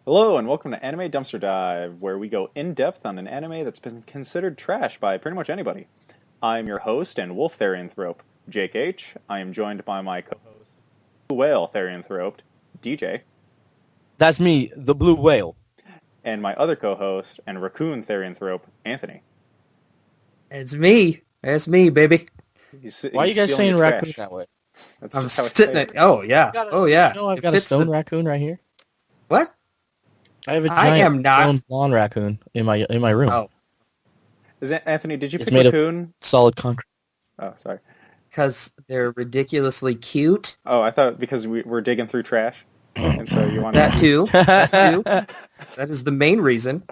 Hello and welcome to Anime Dumpster Dive, where we go in depth on an anime that's been considered trash by pretty much anybody. I'm your host and wolf therianthrope, Jake H. I am joined by my co-host, blue whale therianthrope, DJ, That's me, the blue whale. and my other co-host and raccoon therianthrope, Anthony. It's me. It's me, baby. Why are you guys saying raccoon that way? That's I'm just how it's sitting said. it. Oh yeah. Oh yeah. You know I've It got a fits stone the- raccoon right here. What? I have a I am giant not- stone blonde raccoon in my room. Oh, Anthony, did you It's pick made of- raccoon? Solid concrete. Oh, sorry. because they're ridiculously cute. Oh, I thought because we're digging through trash, and so you want That too. That too. That is the main reason.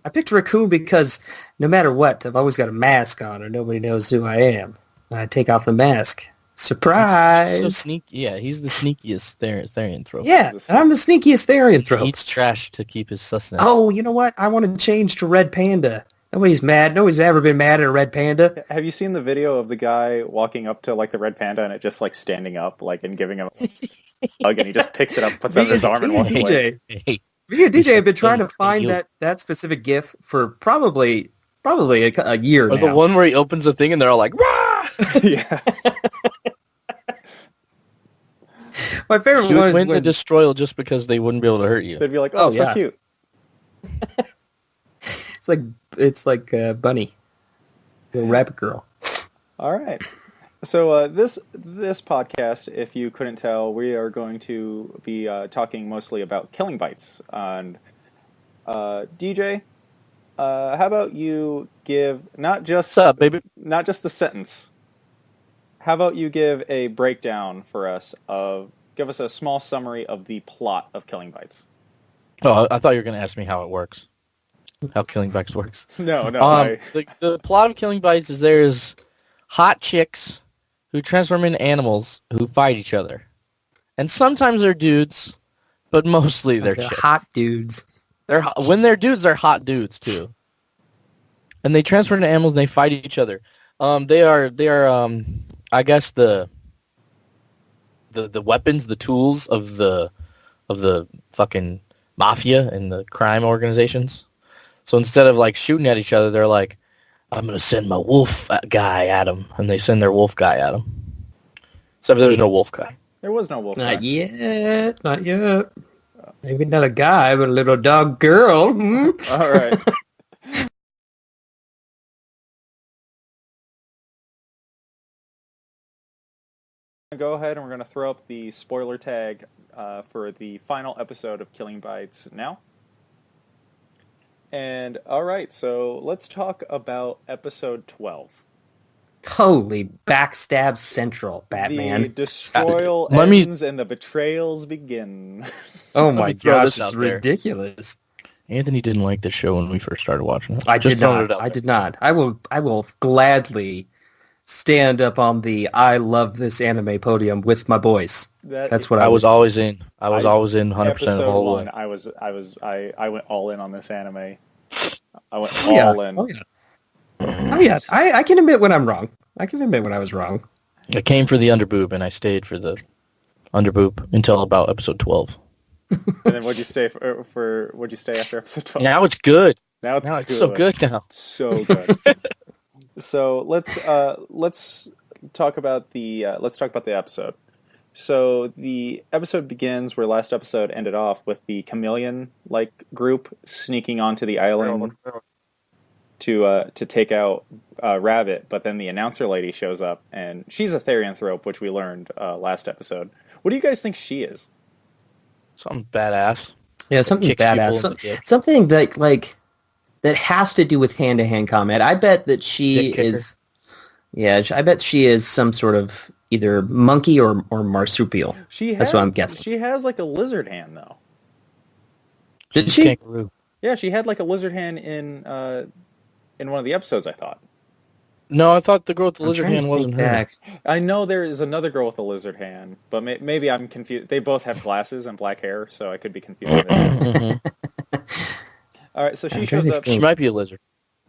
I picked raccoon because no matter what, I've always got a mask on, or nobody knows who I am. I take off the mask. Surprise! So sneaky. Yeah, he's the sneakiest therianthrope. Yeah, and I'm the sneakiest He therianthrope. eats trash to keep his sustenance. Oh, you know what? I want to change to red panda. Nobody's mad. Nobody's ever been mad at a red panda. Have you seen the video of the guy walking up to like the red panda and it just like standing up like and giving him a hug and he just picks it up, puts it on his arm and walks away? DJ, Hey, me and DJ have been trying to Hey, find you. that specific GIF for probably a year or now. the one where he opens the thing and they're all like, "Rah!" Yeah. My favorite You one would is win the when destroyal just because they wouldn't be able to hurt you. They'd be like, "Oh, Oh, so yeah. cute." it's like Bunny, the rabbit girl. All right. So this podcast, if you couldn't tell, we are going to be talking mostly about killing bites. And DJ, how about you give not just What's up, baby? not just the sentence. How about you give a breakdown for us give us a small summary of the plot of Killing Bites? Oh, I thought you were going to ask me how it works. How Killing Bites works. No. The plot of Killing Bites is there's hot chicks who transform into animals who fight each other. And sometimes they're dudes, but mostly they're chicks. hot dudes. When they're dudes, they're hot dudes too. And they transform into animals and they fight each other. They are I guess the weapons, the tools of the fucking mafia and the crime organizations. So instead of like shooting at each other, they're like, I'm gonna send my wolf guy at them, and they send their wolf guy at them. Except there's no wolf guy. There was no wolf. Not yet. Not yet. Maybe not a guy, but a little dog girl. Hmm? All right. Go ahead and we're going to throw up the spoiler tag for the final episode of Killing Bites now. And all right, so let's talk about episode 12. Holy backstab central, The Batman. destroyal Let me- ends and the betrayals begin. Oh Let my me throw gosh, this it's out there. ridiculous. Anthony didn't like the show when we first started watching it. I Just did throwing not. it out I there. did not. I will gladly stand up on the I love this anime podium with my boys. That's what I was would- always in. I was I- always in 100% the Episode whole 1, way. I went all in on this anime. I went Oh, yeah. all in. Oh yeah. Oh yeah. I can admit when I'm wrong. I can admit when I was wrong. I came for the underboob and I stayed for the underboob until about episode 12. And then what'd you stay for what'd you stay after episode 12? Now it's good. Now it's Now it's so good now. So good. So let's talk about the episode. So the episode begins where last episode ended off with the chameleon like group sneaking onto the island to take out Rabbit, but then the announcer lady shows up and she's a therianthrope, which we learned last episode. What do you guys think she is? Something badass. Yeah, something Kicks people badass. in the dick. Something that has to do with hand-to-hand combat. I bet that she Dick kicker. is. Yeah, I bet she is some sort of either monkey or marsupial. That's what I'm guessing. She has like a lizard hand though. Did She's she? Kangaroo. Yeah, she had like a lizard hand in one of the episodes, I thought. No, I thought the girl with the I'm lizard trying to hand wasn't think her. back. I know there is another girl with a lizard hand, but maybe I'm confused. They both have glasses and black hair, so I could be confused. Mhm. All right, so she I'm shows trying to up. She might be a lizard.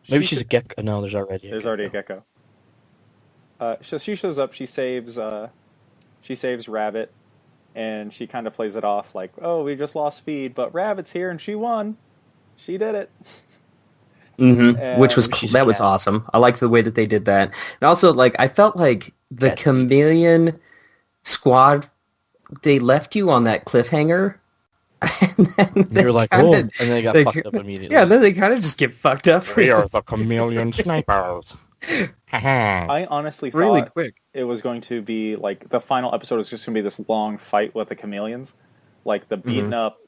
Maybe She she's a gecko. No, there's already There's gecko. already a gecko. So she shows up. She saves Rabbit, and she kind of plays it off like, "Oh, we just lost feed, but Rabbit's here and she won. She did it." Mm-hmm. Which was she's that a was cat. awesome. I liked the way that they did that, and also like I felt like the Cat. Chameleon Squad, they left you on that cliffhanger. And then You're like, kinda- oh, and then they got they- fucked up immediately. Yeah, then they kind of just get fucked up We are the chameleon snipers. Haha. I honestly thought really quick. it was going to be like the final episode was just going to be this long fight with the chameleons, like the beaten up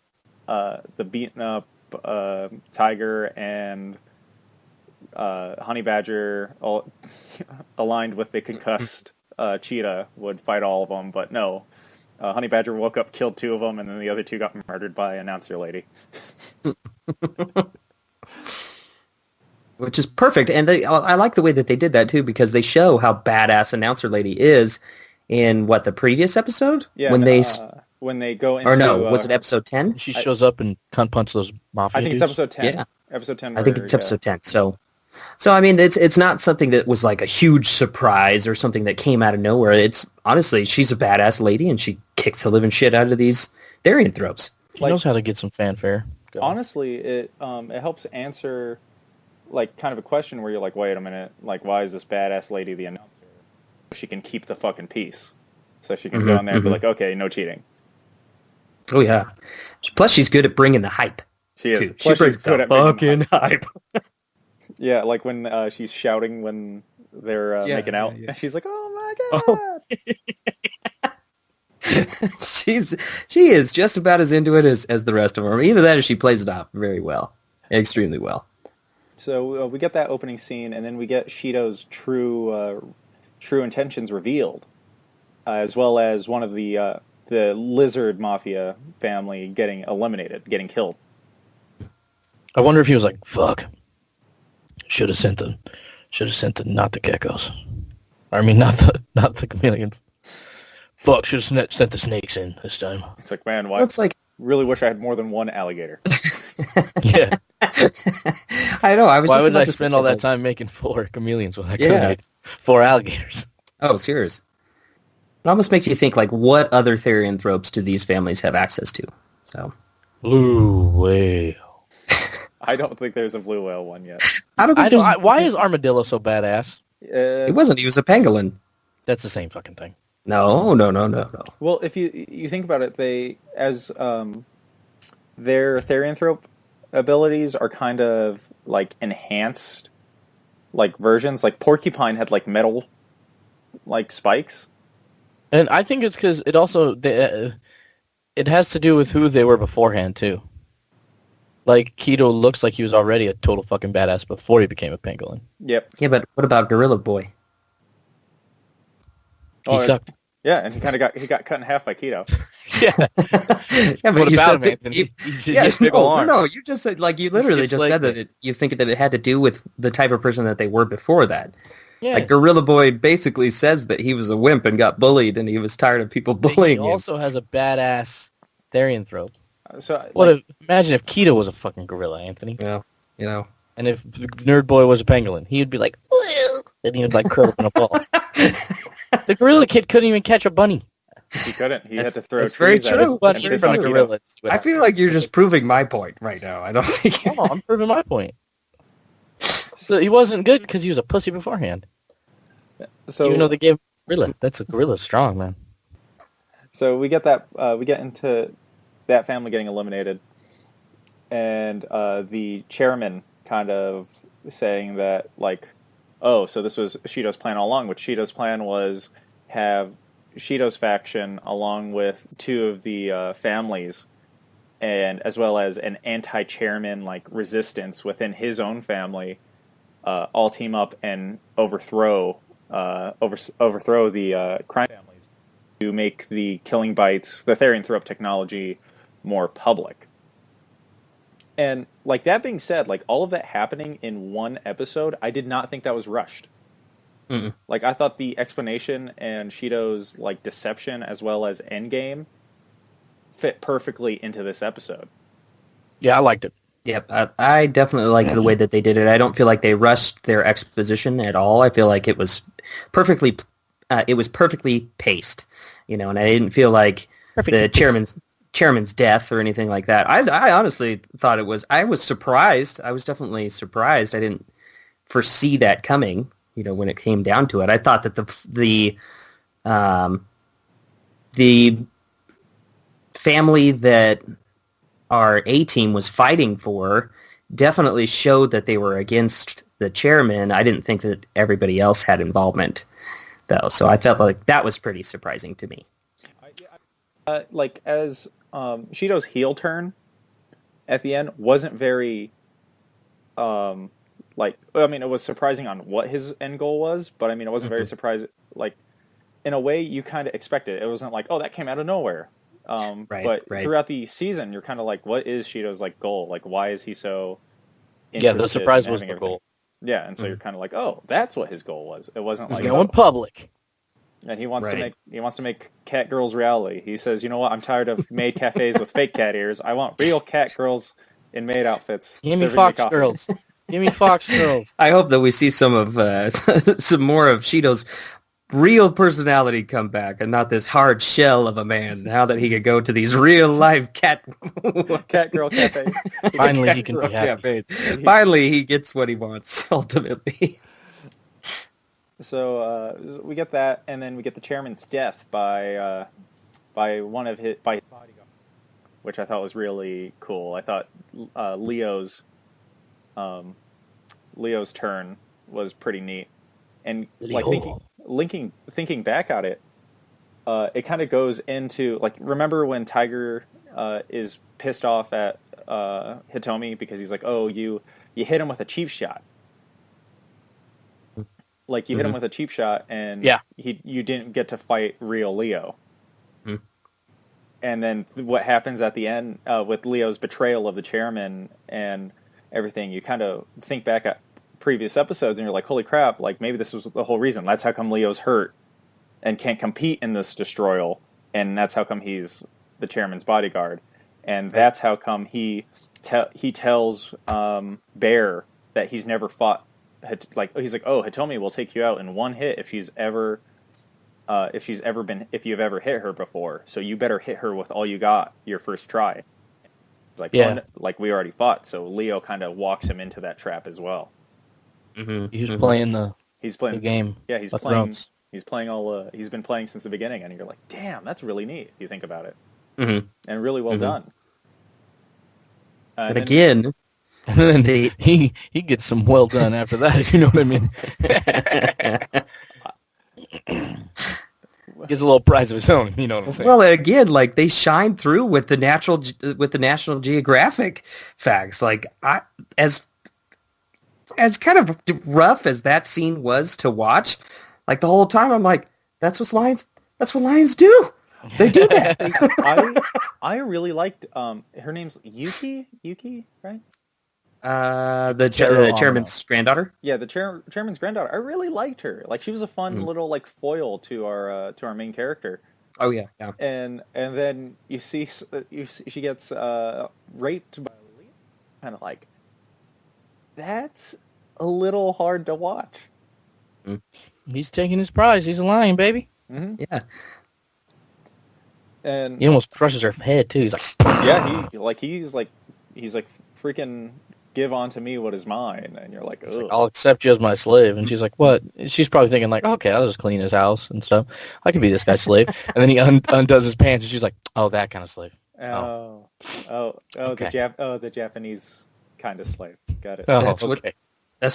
tiger and honey badger all aligned with the concussed cheetah would fight all of them, but no. Honey Badger woke up, killed 2 of them, and then the other 2 got murdered by announcer lady. Which is perfect, and I like the way that they did that too, because they show how badass announcer lady is in the previous episode Yeah, when when they go into or no, was it episode 10? She shows up and cunt punch those mafia I think it's dudes. episode 10. Yeah. Episode 10. I think it's episode 10. So I mean, it's not something that was like a huge surprise or something that came out of nowhere. It's honestly, she's a badass lady, and she kicks the living shit out of these Therianthropes. She knows how to get some fanfare. Honestly, it helps answer like kind of a question where you're like, wait a minute, like why is this badass lady the announcer? She can keep the fucking peace, so she can go in there and be like, okay, no cheating. Oh yeah. Plus, she's good at bringing the hype. She is. Too. She Plus, she's brings good the at making fucking them hype. Yeah, like when she's shouting when they're making out, yeah. and she's like, "Oh my god!" She is just about as into it as the rest of them. Either that, or she plays it off very well, extremely well. So we get that opening scene, and then we get Shido's true intentions revealed, as well as one of the lizard mafia family getting eliminated, getting killed. I wonder if he was like, fuck. Should have sent them not the geckos. I mean not the chameleons. Fuck, should have sent the snakes in this time. It's like, man, why? Looks like Really wish I had more than one alligator. Yeah. I know. I was. Why just would about I to spend say all that time making 4 chameleons when I could Yeah. have made 4 alligators? Oh, serious. It almost makes you think like, what other Therianthropes do these families have access to? So Blue whale. I don't think there's a blue whale one yet. Why is Armadillo so badass? It wasn't. He was a pangolin. That's the same fucking thing. No. Well, if you think about it, they their Therianthrope abilities are kind of like enhanced, like versions. Like Porcupine had like metal, like spikes. And I think it's because it also it has to do with who they were beforehand too. Like Keto looks like he was already a total fucking badass before he became a pangolin. Yep. Yeah, but what about Gorilla Boy? He sucked. Yeah, and he got cut in half by Keto. Yeah. Yeah, What you about said him, Anthony? He yeah, has big no, ol' arms. no, you just said like you literally gets just leg said that day. you think that it had to do with the type of person that they were before that. Yeah. Like Gorilla Boy basically says that he was a wimp and got bullied, and he was tired of people But bullying he him. also has a badass Therianthrope. So Imagine if Keto was a fucking gorilla, Anthony. Yeah, you know. And if Nerd Boy was a pangolin, he would be like, "Well," and he would like curl up in a ball. The gorilla kid couldn't even catch a bunny. he couldn't. He had to throw that's very trees at true. it. Bunny and in piss on front of Keto. gorilla. I feel like you're just proving my point right now. I don't think. No, I'm proving my point. So he wasn't good because he was a pussy beforehand. So Even though they gave him a gorilla. That's a gorilla's strong, man. So we get that we get into that family getting eliminated, and the chairman kind of saying that like, oh, so this was Shido's plan all along. Which Shido's plan was have Shido's faction along with 2 of the families, and as well as an anti-chairman like resistance within his own family, all team up and overthrow the crime families to make the killing bites, the Therianthrope technology, more public. And like that being said, like all of that happening in one episode, I did not think that was rushed. Mm-mm. Like I thought the explanation and Shido's like deception as well as endgame fit perfectly into this episode. Yeah, I liked it. Yep, I definitely liked the way that they did it. I don't feel like they rushed their exposition at all. I feel like it was perfectly paced, you know, and I didn't feel like the chairman's death or anything like that. I honestly thought I was surprised. I was definitely surprised. I didn't foresee that coming, when it came down to it. I thought that the family that our A-team was fighting for definitely showed that they were against the chairman. I didn't think that everybody else had involvement, though. So I felt like that was pretty surprising to me. As Shido's heel turn at the end wasn't very, it was surprising on what his end goal was, but I mean, it wasn't very surprising. Like, in a way, you kind of expected it. It wasn't like, oh, that came out of nowhere. But throughout the season, you're kind of like, what is Shido's goal? Like, why is he so interested? Yeah, the surprise was the everything? goal. Yeah, and so you're kind of like, oh, that's what his goal was. It wasn't like going public. And he wants to make cat girls reality. He says, you know what? I'm tired of maid cafes with fake cat ears. I want real cat girls in maid outfits. Give me fox girls. Give me fox girls. I hope that we see some of some more of Shido's real personality come back, and not this hard shell of a man. Now that he could go to these real life cat girl cafes. Finally, he can be happy. Finally, he gets what he wants. Ultimately. So we get that, and then we get the chairman's death by one of his bodyguards, which I thought was really cool. I thought Leo's turn was pretty neat, and thinking back at it, it kind of goes into remember when Tiger is pissed off at Hitomi because he's like, oh, you hit him with a cheap shot. Like, you hit him with a cheap shot, and you didn't get to fight real Leo. Mm-hmm. And then what happens at the end with Leo's betrayal of the chairman and everything, you kind of think back at previous episodes, and you're like, holy crap, maybe this was the whole reason. That's how come Leo's hurt and can't compete in this destroyal, and that's how come he's the chairman's bodyguard. And that's how come he tells Bear that he's never fought. He's like, oh, Hitomi will take you out in one hit if you've ever hit her before. So you better hit her with all you got your first try. It's like, oh, we already fought. So Leo kind of walks him into that trap as well. Mm-hmm. He's playing the game. Yeah, he's playing. He's playing all. He's been playing since the beginning, and you're like, damn, that's really neat if you think about it, and really well done. But again. And then he gets some well done after that, if you know what I mean. Gets a little prize of his own, you know what I'm saying? Well, again, they shine through with the National Geographic facts. As kind of rough as that scene was to watch, the whole time I'm like, that's what lions do. They do that. I really liked her name's Yuki, right? The chairman's granddaughter. Yeah, the chairman's granddaughter. I really liked her. She was a fun little foil to our main character. Oh yeah. And then you see she gets raped by Leo. Kind of that's a little hard to watch. He's taking his prize. He's a lion, baby. Mm-hmm. Yeah. And he almost crushes her head too. He's like, yeah, he's freaking give on to me what is mine, and you're like, I'll accept you as my slave. And she's like, what? She's probably thinking okay, I'll just clean his house and stuff. I can be this guy's slave. And then he undoes his pants, and she's like, oh, that kind of slave. Okay. The Japanese kind of slave. Got it. That's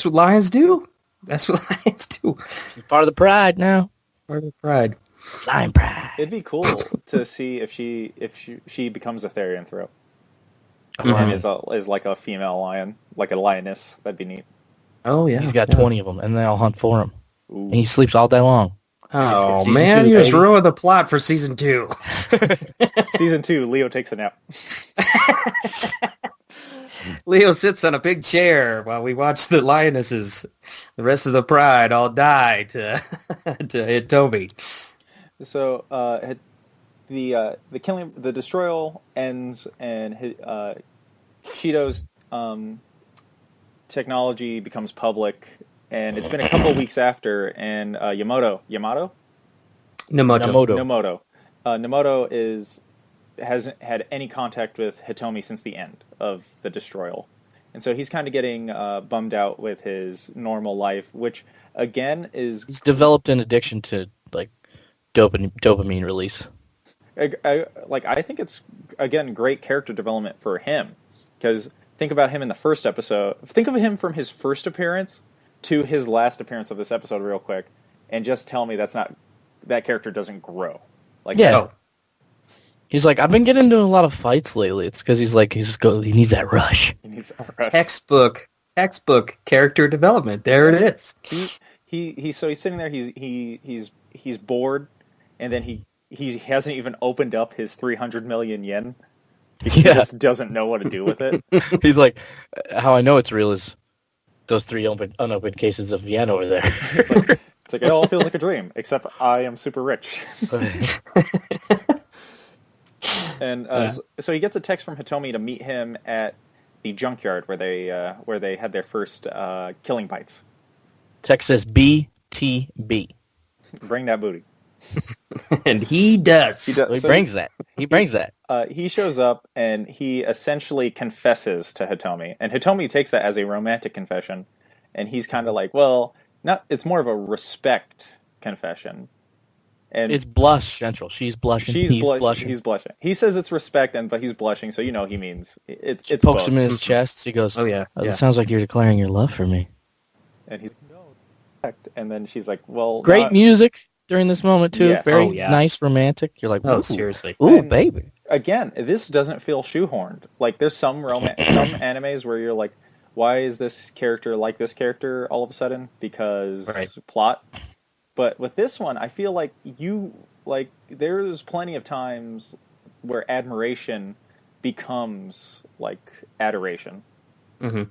what lions do. That's what lions do. She's part of the pride now. Part of the pride. Lion pride. It'd be cool to see if she becomes a Therian throat. Mm-hmm. Is like a female lion, like a lioness. That'd be neat. Oh yeah, he's got 20 of them, and they all hunt for him. Ooh. And he sleeps all day long. Oh man, you just ruined the plot for season 2. Season 2, Leo takes a nap. Leo sits on a big chair while we watch the lionesses. The rest of the pride all die to Hitomi. So the destroyal ends, and Shido's technology becomes public, and it's been a couple weeks after, and Nomoto is hasn't had any contact with Hitomi since the end of the Destroyal. And so he's kind of getting bummed out with his normal life, which, again, is... He's developed an addiction to, like, dopamine release. I think it's, again, great character development for him. Because think about him in the first episode. Think of him from his first appearance to his last appearance of this episode real quick. And just tell me that character doesn't grow. Like, Yeah. no. He's like, I've been getting into a lot of fights lately. It's because he needs that rush. He needs a rush. Textbook character development. There it is. So he's sitting there. He's bored, and then he hasn't even opened up his 300 million yen because he just doesn't know what to do with it. He's like, how I know it's real is those 3 unopened cases of yen over there. It's like it all feels like a dream, except I am super rich. And so he gets a text from Hitomi to meet him at the junkyard where they had their first killing bites. Text says BTB. Bring that booty. And he does. He does. He So brings that. He brings that. He shows up and he essentially confesses to Hitomi, and Hitomi takes that as a romantic confession, and he's kind of like, well, it's more of a respect confession. And It's blush central. She's blushing. He's blushing. He's blushing. He says it's respect, but he's blushing, so he means it's She it's pokes both. him in his chest. She goes, Oh yeah. It sounds like you're declaring your love for me. And he's no respect. And then she's like, well, Great music during this moment, too. Yes. Very Oh, yeah. nice, romantic. You're like, Oh, ooh, seriously. ooh, And- baby. Again, this doesn't feel shoehorned. Like, there's some animes where you're like, why is this character like this character all of a sudden? Because plot. But with this one, I feel like there's plenty of times where admiration becomes like adoration. Mm-hmm.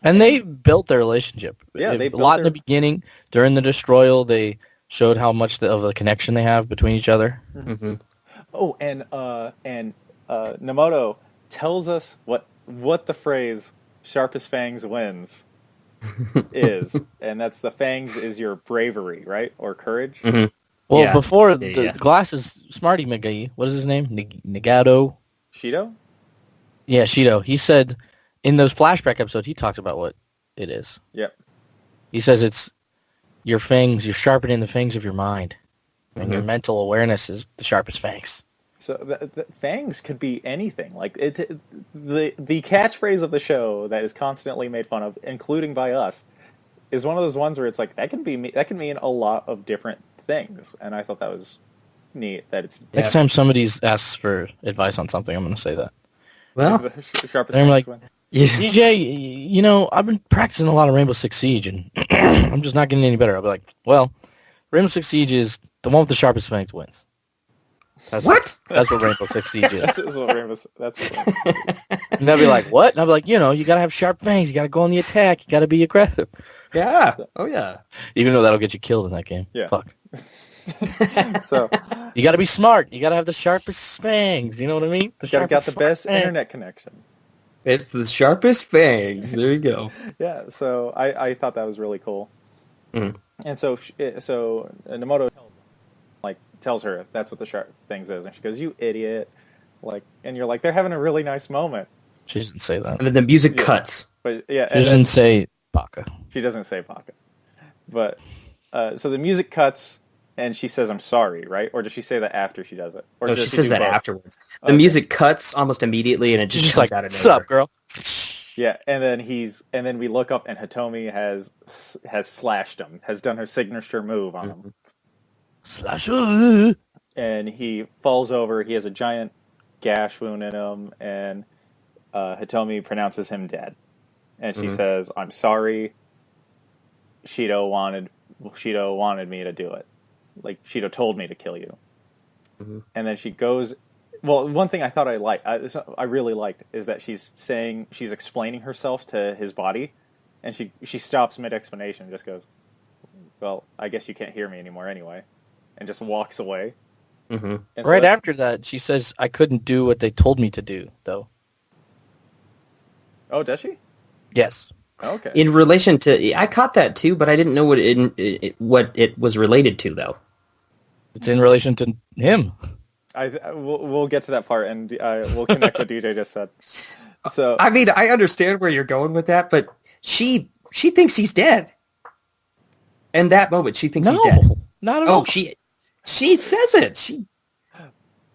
And they built their relationship. Yeah, they a built lot in their- the beginning. During the Destroyal, they showed how much of a connection they have between each other. Mm-hmm. Oh, and Nemoto tells us what the phrase "sharpest fangs wins" is, and that's the fangs is your bravery, right, or courage. Mm-hmm. Well, Yeah. before Yeah, the yeah. Glasses Smarty McGee, what is his name? Nagato? Shido. Yeah, Shido. He said in those flashback episodes, he talks about what it is. Yep. He says it's your fangs, you're sharpening the fangs of your mind. And your Mhm. mental awareness is the sharpest fangs. So the fangs could be anything. Like the catchphrase of the show that is constantly made fun of, including by us, is one of those ones where it's like that can mean a lot of different things. And I thought that was neat. That it's Next time somebody asks for advice on something, I'm going to say that. Well, the sharpest I'm fangs like- win. yeah. DJ, I've been practicing a lot of Rainbow Six Siege, and I'm just not getting any better. I'll be like, well, Rainbow Six Siege is the one with the sharpest fangs wins. That's What? That's what Rainbow Six Siege is. That's what Rainbow. That's what Rainbow Six is. And they'll be like, what? And I'll be like, you got to have sharp fangs. You got to go on the attack. You got to be aggressive. Yeah. Oh yeah. Even though that'll get you killed in that game. Yeah. Fuck. So You got to be smart. You got to have the sharpest fangs. You know what I mean? you got the sharpest best fangs. internet connection. It's the sharpest fangs. There you go. Yeah, so I thought that was really cool. Mhm. And so Nemoto tells her that's what the sharp things is, and she goes, "You idiot!" And you're like, they're having a really nice moment, She doesn't say that. And then the music Yeah. cuts. but yeah, She and then doesn't say baka. she doesn't say Baka, but so the music cuts, and she says, "I'm sorry," right? Or does she say that after she does it? Or No, does she says do that both? afterwards. The Okay. music cuts almost immediately, and it She's just just comes like, out of "Sup, nowhere. girl?" Yeah, and then we look up, and Hitomi has slashed him, has done her signature move on him. Slash. And he falls over. He has a giant gash wound in him, and Hitomi pronounces him dead. And she Mhm. says, "I'm sorry. Shido wanted me to do it. Like Shido told me to kill you." Mhm. And then she goes. Well, one thing I thought I really liked is that she's explaining herself to his body, and she stops mid explanation and just goes, "Well, I guess you can't hear me anymore anyway," and just walks away. Mm-hmm. And so Right that's- after that, she says, "I couldn't do what they told me to do, though." Oh, does she? Yes. Okay. In relation to, I caught that too, but I didn't know what it was related to, though. It's in relation to him. we'll get to that part, and we'll connect what DJ just said. So I mean, I understand where you're going with that, but she thinks he's dead. In that moment, she thinks he's dead. Not at all. Oh, she says it.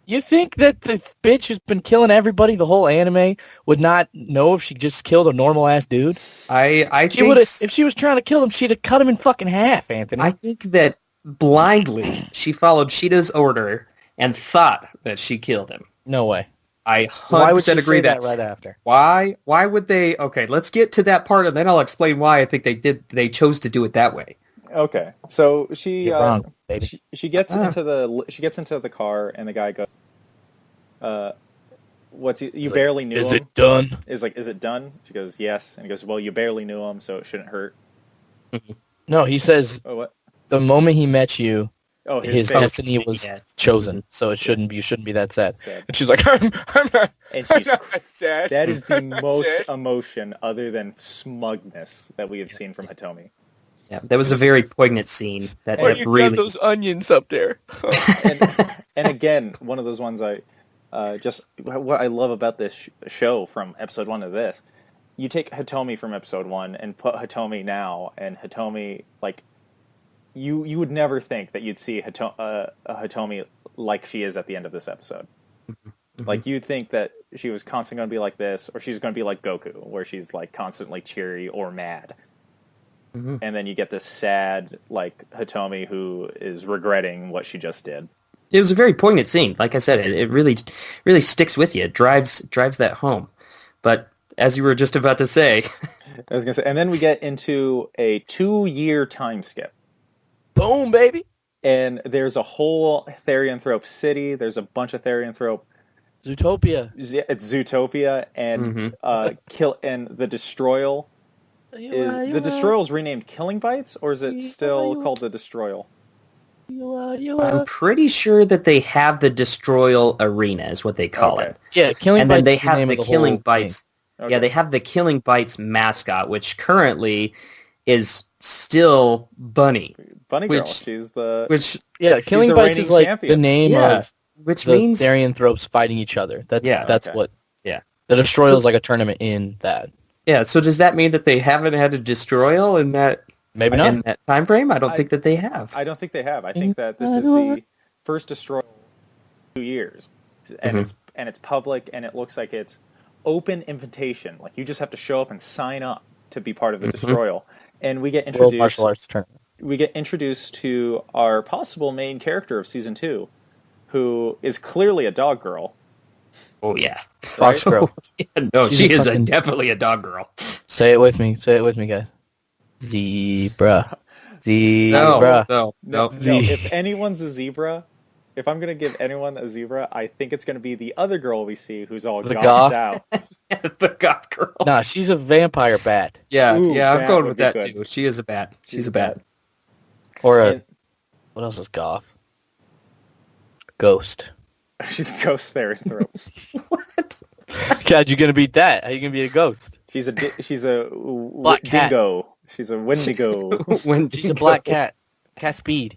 You think that this bitch who's been killing everybody the whole anime would not know if she just killed a normal ass dude? I She think would have. If she was trying to kill him, she'd have cut him in fucking half, Anthony. I think that blindly she followed Sheeta's order and thought that she killed him. No way. I Why would 100% she agree say that. that right after? Why would they? Okay, let's get to that part, and then I'll explain why I think they chose to do it that way. okay, so she You're wrong, baby. she gets into the car, and the guy goes, "What's he, you He's barely like, knew Is him?" it done? Is it done? She goes, "Yes," and he goes, "Well, you barely knew him, so it shouldn't hurt." No, he says Oh, what? the moment he met you, Oh, his face. destiny was chosen. So it shouldn't. You shouldn't be that sad. Sad. And she's like, I'm not. And I'm she's not that sad. That is the I'm not most sad. emotion other than smugness that we have seen from Hitomi. Yeah, that was a very poignant scene. That Why you really got those onions up there? And again, one of those ones just what I love about this show from episode 1 to this. You take Hitomi from episode 1 and put Hitomi now, and Hitomi, like, you would never think that you'd see a Hitomi like she is at the end of this episode. Mm-hmm. Like, you'd think that she was constantly going to be like this, or she's going to be like Goku, where she's like constantly cheery or mad. Mhm. And then you get this sad, like, Hitomi who is regretting what she just did. It was a very poignant scene. Like I said, it really sticks with you. It drives that home. But as you were just about to say, I was going to say, and then we get into a 2-year time skip. Boom, baby. And there's a whole Therianthrope city. There's a bunch of Therianthrope. Zootopia. It's Zootopia, and the Destroyal. The Destroyal's renamed Killing Bites, or is it still called the Destroyal? I'm pretty sure that they have the Destroyal Arena is what they call Okay. it. Yeah, Killing And Bites then they is the have name the of the Killing whole Bites. Okay. Yeah, they have the Killing Bites mascot, which currently is still Bunny. Bunny Girl. Which- She's the... Which Yeah, Killing the Bites is reigning like champion. the name Yeah. of which the means Therianthropes fighting each other. That's Okay. what. Yeah. The Destroyal So- is like a tournament in that. yeah. So does that mean that they haven't had a Destroyal in that Maybe not. in that time frame? I don't think that they have. I don't think they have. I think that this is the first Destroyal in 2 years. And it's public, and it looks like it's open invitation. Like, you just have to show up and sign up to be part of the Destroyal. And we get World introduced... Martial Arts Tournament. We get introduced to our possible main character of season 2, who is clearly a dog girl. Oh yeah. Fox Girl. Yeah, no, She's she a is fucking- definitely a dog girl. Say it with me. Say it with me, guys. Zebra. Zebra. No. No, if anyone's a zebra, if I'm going to give anyone a zebra, I think it's going to be the other girl we see who's all The gothed goth? out. The goth girl. Nah, she's a vampire bat. Yeah, Ooh, yeah, I'm that going would with be that good. too. She is a bat. She's a bat. Or a... And- What else is goth? Ghost. She's Ghost Therianthrope. What? God, you gonna beat that? How you gonna be a ghost? She's a Black cat. dingo. She's a Wendigo. When She's a black cat. Cat speed.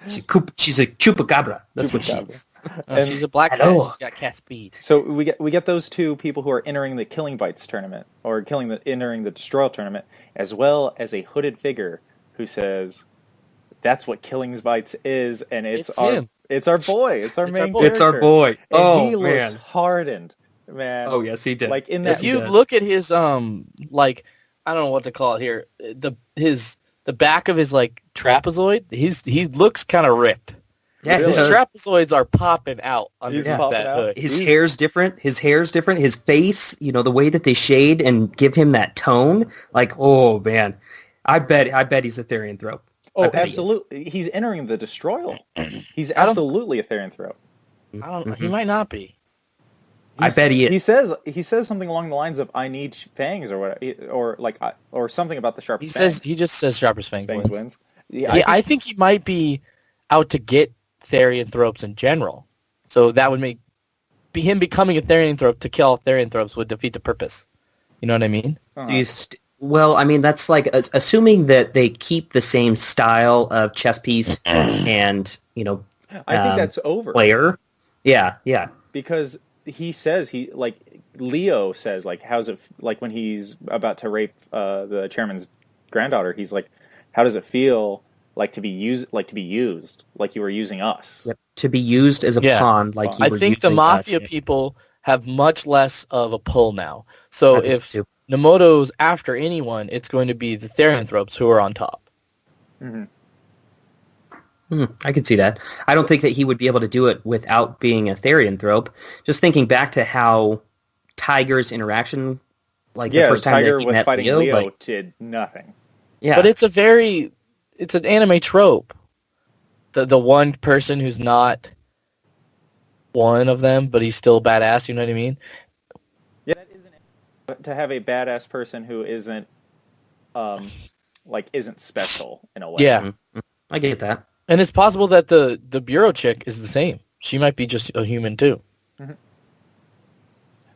She's a chupacabra. That's what she Chupacabra. is. And- She's a black Hello. cat. She's got cat speed. So we get those two people who are entering the Killing Bites tournament, or entering the Destroyal tournament, as well as a hooded figure who says, "That's what Killing Bites is," and it's It's our him. it's our boy, it's our It's our main boy. character. It's our boy. And Oh he man. looks hardened, man. Oh yes, he did. Like in Yes, that If he you does. look at his like I don't know what to call it here, the back of his like trapezoid, he looks kind of ripped. Yeah, Really? His trapezoids are popping out under He's that popping out. hood. his hair's different. His face, the way that they shade and give him that tone, like, oh man, I bet he's a Therianthrope. I Oh, bet he is. absolutely. He's entering the Destroyal. He's I don't- absolutely a Therianthrope. I don't. He might not be. I bet he is. He says something along the lines of "I need fangs" or whatever, or something about the sharpest He just says Sharpest Fangs fangs wins. wins. Yeah, I think he might be out to get Therianthropes in general. So that would make him becoming a Therianthrope to kill all Therianthropes would defeat the purpose. You know what I mean? Uh-huh. Well, I mean, that's like assuming that they keep the same style of chess piece and I think that's over. player. Yeah, yeah. because he says Leo says like how's it like when he's about to rape the chairman's granddaughter. He's like, how does it feel like to be used like you were using us? Yep. To be used as a Yeah. pawn, like you I were think the using mafia us. people have much less of a pull now. I So think if so too. Nemoto's after anyone, it's going to be the Therianthropes who are on top. Mm-hmm. I could see that. I don't think that he would be able to do it without being a Therianthrope. Just thinking back to how Tiger's interaction, like the Yeah, first time Tiger that he with met fighting Leo, Leo like, did nothing. yeah, But it's an anime trope. The one person who's not one of them, but he's still badass, you know what I mean? Yeah, that isn't to have a badass person who isn't isn't special in a way. Yeah. I get that. And it's possible that the bureau chick is the same. She might be just a human too.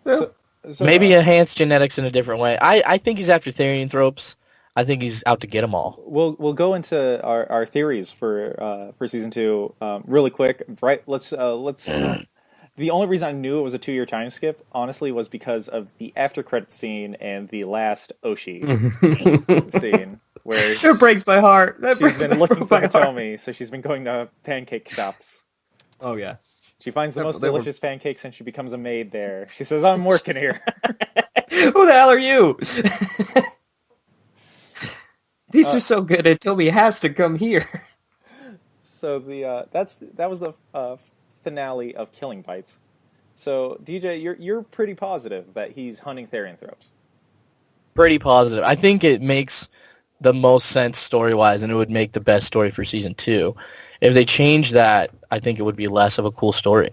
So, Maybe enhanced genetics in a different way. I think he's after Therianthropes. I think he's out to get them all. we'll go into our theories for season 2 really quick. Right? Let's the only reason I knew it was a 2-year time skip, honestly, was because of the after credits scene and the last Oshi scene where It breaks my heart. she's been looking for Hitomi, so she's been going to pancake shops. Oh yeah. She finds the most They were- delicious pancakes and she becomes a maid there. She says, "I'm working here." Who the hell are you? These are so good. Hitomi has to come here. So that was the finale of Killing Bites. So DJ, you're pretty positive that he's hunting Therianthropes. Pretty positive. I think it makes the most sense story-wise, and it would make the best story for season 2. If they change that, I think it would be less of a cool story.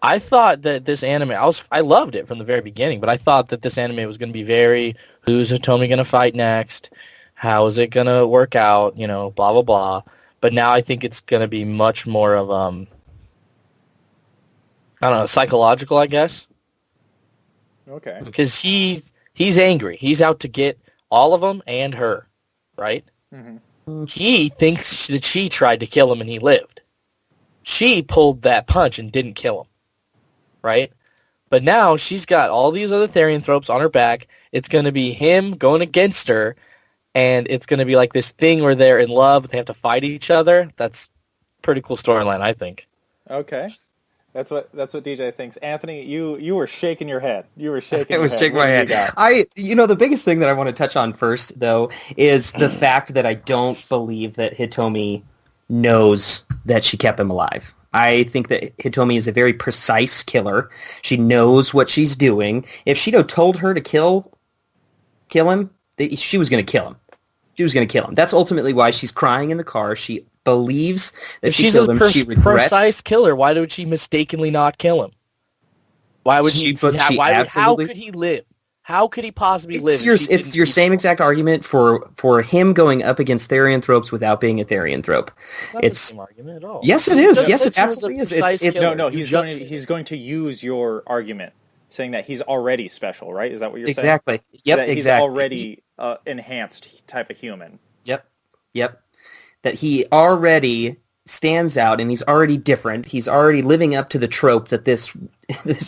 I thought that this anime, I loved it from the very beginning, but I thought that this anime was going to be very, who's Hitomi going to fight next? How is it going to work out? You know, blah, blah, blah. But now I think it's going to be much more of, I don't know, psychological, I guess. Okay. Because he's angry. He's out to get all of them and her, right? Mm-hmm. He thinks that she tried to kill him and he lived. She pulled that punch and didn't kill him, right? But now she's got all these other Therianthropes on her back. It's going to be him going against her, and it's going to be like this thing where they're in love. They have to fight each other. That's a pretty cool storyline, I think. Okay. That's what DJ thinks. Anthony, you were shaking your head. You were shaking. I was shaking What my do you head. got? The biggest thing that I want to touch on first, though, is the fact that I don't believe that Hitomi knows that she kept him alive. I think that Hitomi is a very precise killer. She knows what she's doing. If she'd have told her to kill him, she was going to kill him. She was going to kill him. That's ultimately why she's crying in the car. She believes that If she she's killed a him. She regrets. precise killer, why would she mistakenly not kill him? Why would he? But she How absolutely- could he live? How could he possibly live? if she It's didn't your keep same him? exact argument for him going up against Therianthropes without being a Therianthrope. It's not it's- the same argument at all. Yes, it He is. just Yes, said it she was a absolutely is. precise It's- killer. No, You he's just going said he's it. going to use your argument, saying that he's already special, right? Is that what you're saying? Exactly. Yep. That he's exactly. already enhanced type of human. Yep. That he already stands out and he's already different. He's already living up to the trope that this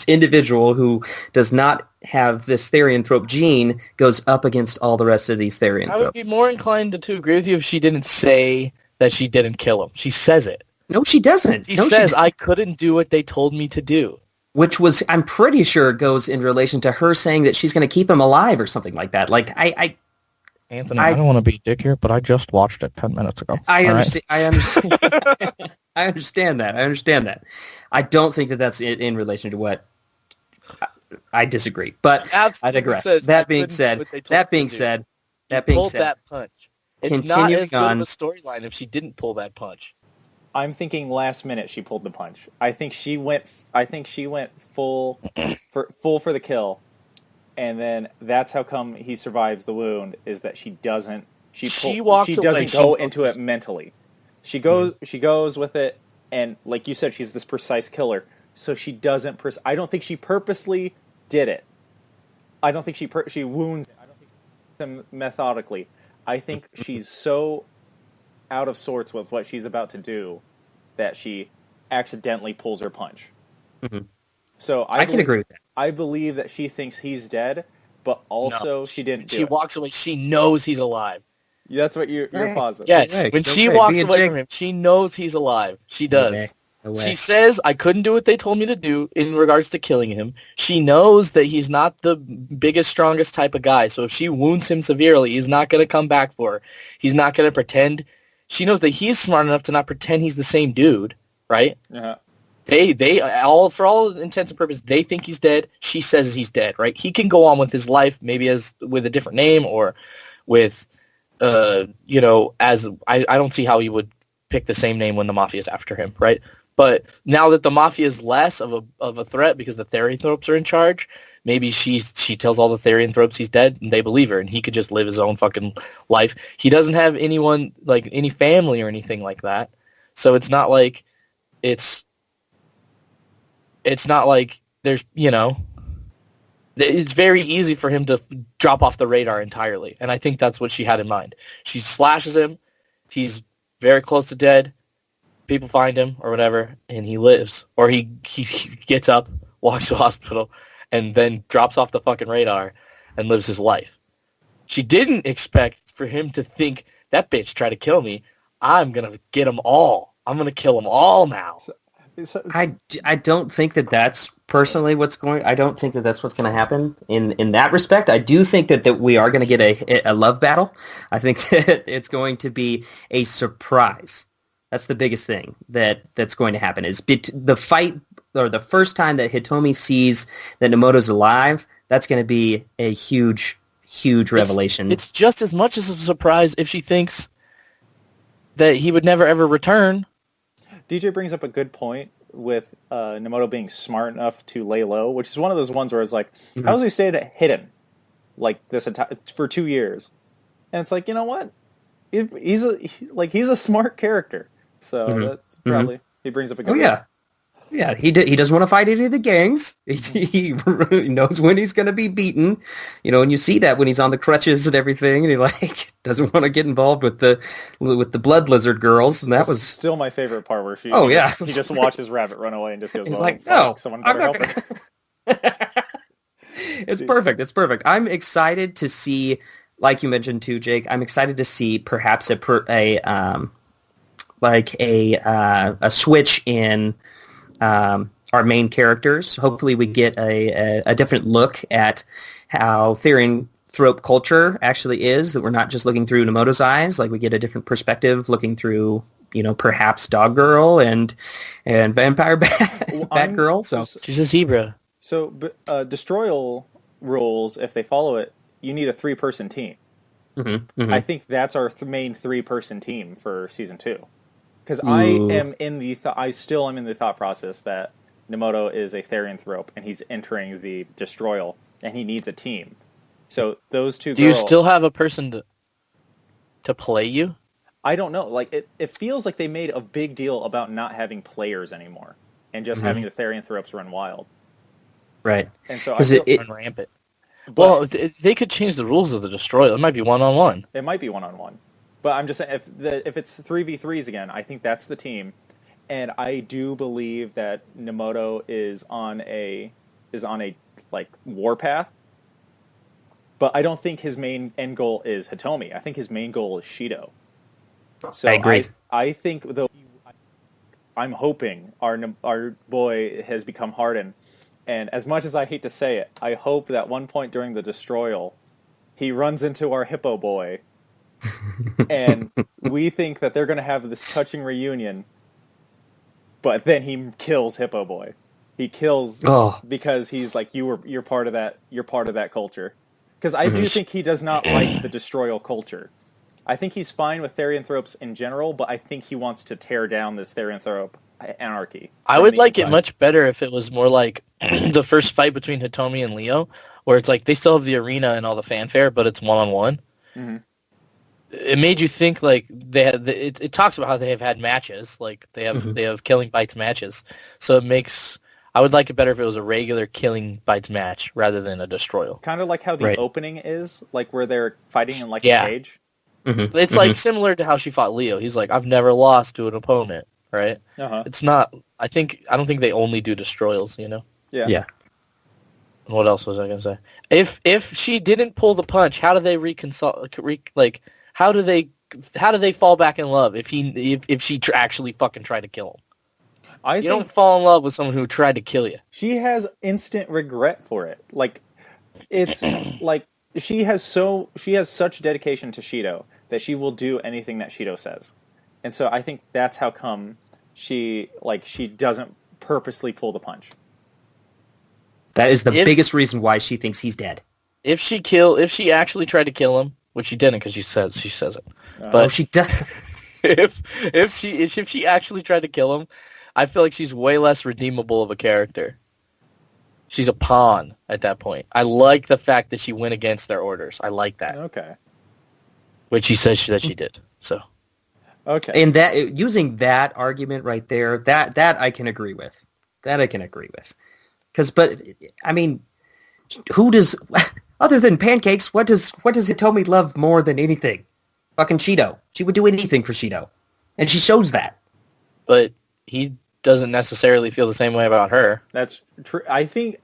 individual who does not have this Therianthrope gene goes up against all the rest of these I would be Therianthropes. more inclined to agree with you if she didn't say that she didn't kill him. She says it. No, she doesn't. She No, says, she- "I couldn't do what they told me to do." which was, I'm pretty sure, goes in relation to her saying that she's going to keep him alive or something like that. Like, Anthony, I- I don't want to be a dick here, but I just watched it 10 minutes ago. I All right? understand. I understand. I understand that. I don't think that that's in relation to what I disagree. But Absolutely I digress. says, "I That being couldn't do said, what they told that me being to do." said, He that being pulled said, that punch. It's not continuing as good on- of a storyline if she didn't pull that punch. I'm thinking last minute she pulled the punch. I think she went full for the kill, and then that's how come he survives the wound. Is that she doesn't She walks she doesn't away. go She into goes- it mentally. She goes with it, and like you said, she's this precise killer. So she doesn't. I don't think she purposely did it. I don't think she wounds. I don't think she wounds him methodically. I think she's so out of sorts with what she's about to do that she accidentally pulls her punch. Mhm. So I can agree with that. I believe that she thinks he's dead, but also she didn't do She it. walks away. She knows he's alive. That's what you're Right. positive. Yes, way. when No she way. walks Me and away Jake- from him, she knows he's alive. She No does. way. No way. She says, I couldn't do what they told me to do in regards to killing him. She knows that he's not the biggest, strongest type of guy. So if she wounds him severely, he's not going to come back for her. He's not going to pretend. She knows that he's smart enough to not pretend he's the same dude, right? Uh-huh. They all, for all intents and purposes, they think he's dead. She says he's dead, right? He can go on with his life, maybe with a different name or with, as I don't see how he would pick the same name when the mafia's after him, right? But now that the mafia is less of a threat because the Therianthropes are in charge, maybe she tells all the Therianthropes he's dead and they believe her and he could just live his own fucking life. He doesn't have anyone, like any family or anything like that. So it's not like it's not like there's, it's very easy for him to drop off the radar entirely. And I think that's what she had in mind. She slashes him. He's very close to dead. People find him or whatever, and he lives. Or he gets up, walks to the hospital, and then drops off the fucking radar and lives his life. She didn't expect for him to think, that bitch tried to kill me. I'm going to get them all. I'm going to kill them all now. I don't think that's personally I don't think that's what's going to happen in that respect. I do think that we are going to get a love battle. I think that it's going to be a surprise. That's the biggest thing that's going to happen is the fight or the first time that Hitomi sees that Nomoto's alive. That's going to be a huge revelation. It's just as much as a surprise if she thinks that he would never ever return. DJ brings up a good point with Nomoto being smart enough to lay low, which is one of those ones where it's like, how does he stay hidden like this for 2 years? And it's like, you know what? He's a smart character, so that's probably he brings up a good point. Yeah, he doesn't want to fight any of the gangs. He knows when he's going to be beaten, and you see that when he's on the crutches and everything, and he doesn't want to get involved with the blood lizard girls. And that was still my favorite part where he just watches Rabbit run away and just goes, he's oh, like, fuck, no, someone I'm better not help gonna... her. It's perfect. It's perfect. I'm excited to see, like you mentioned too, Jake. I'm excited to see perhaps a switch in our main characters. Hopefully we get a different look at how Therianthrope culture actually is, that we're not just looking through Nomoto's eyes. Like we get a different perspective looking through, perhaps Dog Girl and Vampire Batgirl. So she's a zebra. So Destroyal rules, if they follow it, you need a 3-person team. I think that's our main 3-person team for season 2. Because I still am in the thought process that Nomoto is a Therianthrope and he's entering the Destroyal and he needs a team. So those two. Do you still have a person to play you? I don't know. Like it feels like they made a big deal about not having players anymore and just having the Therianthropes run wild. Right. And so run rampant. Well, they could change the rules of the Destroyal. It might be 1-on-1. It might be 1-on-1. But I'm just saying, if it's 3v3s again, I think that's the team, and I do believe that Nomoto is on a like warpath. But I don't think his main end goal is Hitomi. I think his main goal is Shido. So I agree. I think though, I'm hoping our boy has become hardened, and as much as I hate to say it, I hope that one point during the Destroyal, he runs into our Hippo boy. And we think that they're going to have this touching reunion, but then he kills Hippo Boy. He kills because he's like, you're part of that culture. Because I do think he does not like the Destroyal culture. I think he's fine with Therianthropes in general, but I think he wants to tear down this Therianthrope anarchy. I would like it much better if it was more like the first fight between Hitomi and Leo, where it's like they still have the arena and all the fanfare, but it's 1-on-1. It made you think like they had. It talks about how they have had matches, like they have Killing Bites matches. So it makes. I would like it better if it was a regular Killing Bites match rather than a Destroyal. Kind of like how the opening is, like where they're fighting in a cage. It's like similar to how she fought Leo. He's like, I've never lost to an opponent, right? Uh-huh. It's not. I don't think they only do destroyals. You know. Yeah. Yeah. What else was I gonna say? If she didn't pull the punch, how do they reconcile? How do they fall back in love if she actually fucking tried to kill him? I You think don't fall in love with someone who tried to kill you. she has instant regret for it. Like, it's like she has such dedication to Shido that she will do anything that Shido says. And so I think that's how come she doesn't purposely pull the punch. That is the If- biggest reason why she thinks he's dead. If she actually tried to kill him, which she didn't because she says it. Oh, But she does. if she actually tried to kill him, I feel like she's way less redeemable of a character. She's a pawn at that point. I like the fact that she went against their orders. I like that, Okay. which she says that she did. So Okay. And that using that argument right there, that I can agree with. That I can agree with. But I mean, who does other than pancakes? What does Hitomi love more than anything? Fucking Shido. She would do anything for Shido, and she shows that. but he doesn't necessarily feel the same way about her. That's true. I think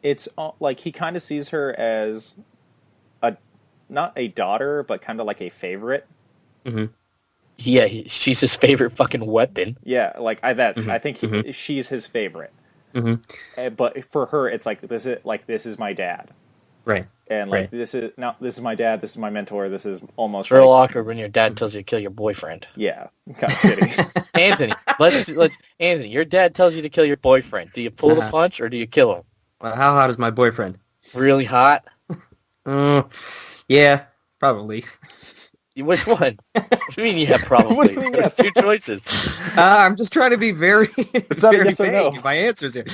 it's like he kind of sees her as not a daughter, but kind of like a favorite. Yeah, she's his favorite fucking weapon. Yeah, like I think she's his favorite. But for her, it's like this is my dad, Right. and like Right. this is my dad. This is my mentor. This is almost It's real like, awkward when your dad tells you to kill your boyfriend. yeah, kind of shitty. Anthony, let's Anthony, your dad tells you to kill your boyfriend. Do you pull the punch or do you kill him? Well, how hot is my boyfriend? Really hot? Yeah, probably. Which one? What do you mean you have probably? What do you mean, There's yes? two choices. I'm just trying to be very, not a very yes or no. vague in my answers here.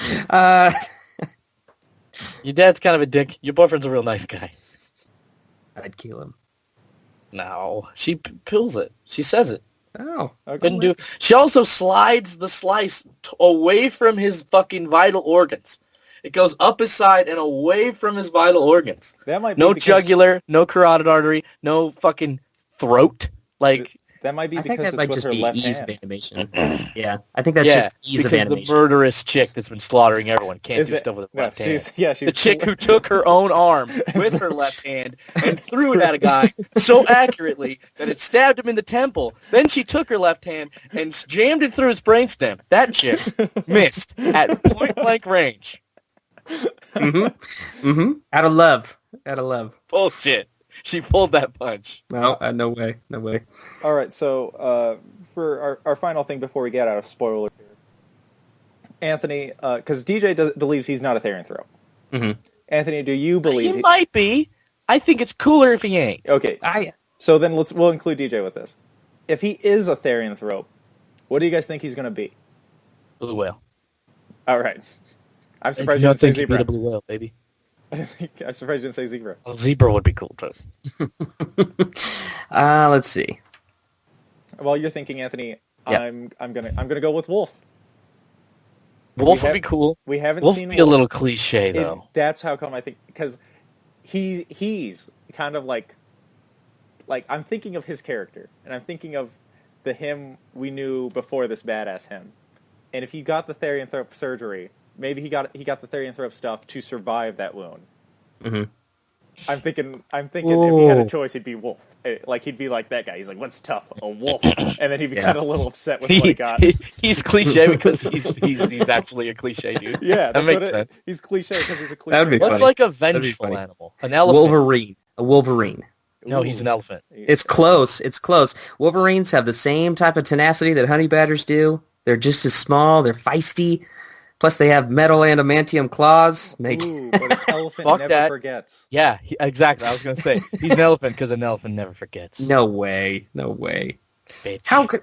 Your dad's kind of a dick. Your boyfriend's a real nice guy. I'd kill him. No, she pills it. She says it. Oh, Okay. Couldn't do. She also slides the slice away from his fucking vital organs. It goes up his side and away from his vital organs. That might be No because- jugular, no carotid artery, no fucking throat. Like, That might be I think because that might it's with just her be left ease hand. of animation. Yeah, I think that's yeah, just ease of because animation. the murderous chick that's been slaughtering everyone can't Is do it- stuff with her no, left hand. she's The chick who took her own arm with her left hand and threw it at a guy so accurately that it stabbed him in the temple. Then she took her left hand and jammed it through his brainstem. That chick missed at point blank range. Out of love. Out of love. Bullshit. She pulled that punch. No, no way. No way. All right, so for our final thing before we get out of spoilers here, Anthony, because DJ believes he's not a Therianthrope. Anthony, do you believe He might be. I think it's cooler if he ain't. Okay, so then we'll include DJ with this. If he is a Therianthrope, what do you guys think he's going to be? Blue whale. All right, I'm I surprised do you not didn't say think he'd be zebra. the blue whale, baby. I'm surprised you didn't say zebra. A zebra would be cool too. Let's see. While you're thinking, Anthony, Yeah. I'm gonna go with wolf. Wolf We would be cool. We haven't Wolf seen would be a wolf. little cliche though. That's how come I think, because he's kind of like I'm thinking of his character, and I'm thinking of the him we knew before this badass him. And if he got the Therianthrope surgery, maybe he got the Therianthrope stuff to survive that wound. I'm thinking if he had a choice, he'd be wolf. Like he'd be like that guy. He's like, "What's tough? A wolf." And then he'd be kind of a little upset with what he got. He's cliche because he's actually a cliche dude. Yeah, that makes sense. He's cliche because he's a cliche. That'd be What's funny. like a That'd be vengeful funny. animal? An elephant? Wolverine. A Wolverine. No, he's an elephant. It's close. It's close. Wolverines have the same type of tenacity that honey badgers do. They're just as small. They're feisty. Plus, they have metal adamantium claws. They, Ooh, but an elephant Fuck never that. forgets. Yeah, exactly. I was gonna say he's an elephant because an elephant never forgets. no way. No way. Bitch. How could...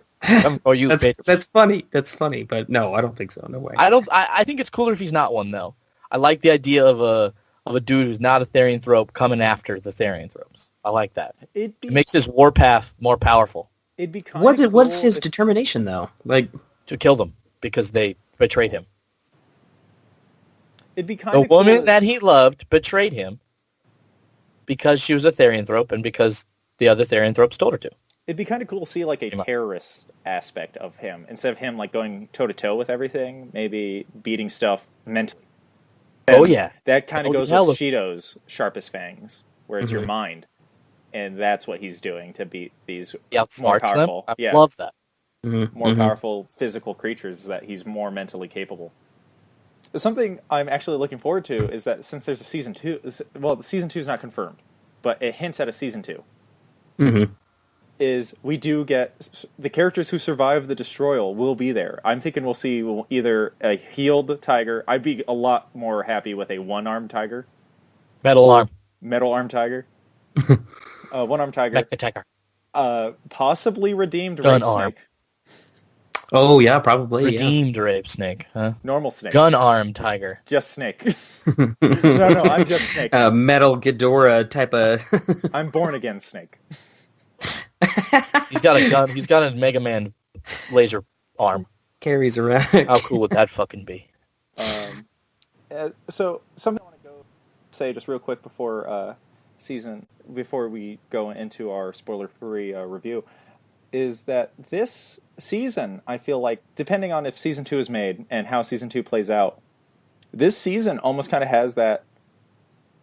Or you that's, bitch. that's funny. That's funny. But no, I don't think so. No way. I think it's cooler if he's not one though. I like the idea of a dude who's not a Therianthrope coming after the Therianthropes. I like that. It makes his warpath more powerful. It'd be kind What's of what's his if- determination, though? Like, To kill them because they betrayed him. It'd be kind The of cool woman if- that he loved betrayed him because she was a Therianthrope and because the other Therianthropes told her to. It'd be kind of cool to see like a terrorist aspect of him instead of him like going toe to toe with everything. Maybe beating stuff mentally. Oh yeah, that kind of goes hell with Shido's sharpest fangs, where it's your mind, and that's what he's doing to beat these more powerful. I love that. More powerful physical creatures, that he's more mentally capable. Something I'm actually looking forward to is that since there's a season 2, well, the season 2 is not confirmed, but it hints at a season 2. Is we do get the characters who survive the destroyal will be there. I'm thinking we'll see either a healed tiger. I'd be a lot more happy with a one-armed tiger. Metal arm tiger. One-armed tiger. Mecha tiger. Possibly redeemed Gun rape arm. snake. Oh yeah, probably redeemed rape snake, huh? Normal snake. Gun arm tiger. Just snake. no, I'm just snake. Metal Ghidorah type of. I'm born again snake. He's got a gun. He's got a Mega Man laser arm. Carries around. How cool would that fucking be? So something I want to go say just real quick before we go into our spoiler-free review is that this season, I feel like, depending on if season 2 is made and how season 2 plays out, this season almost kind of has that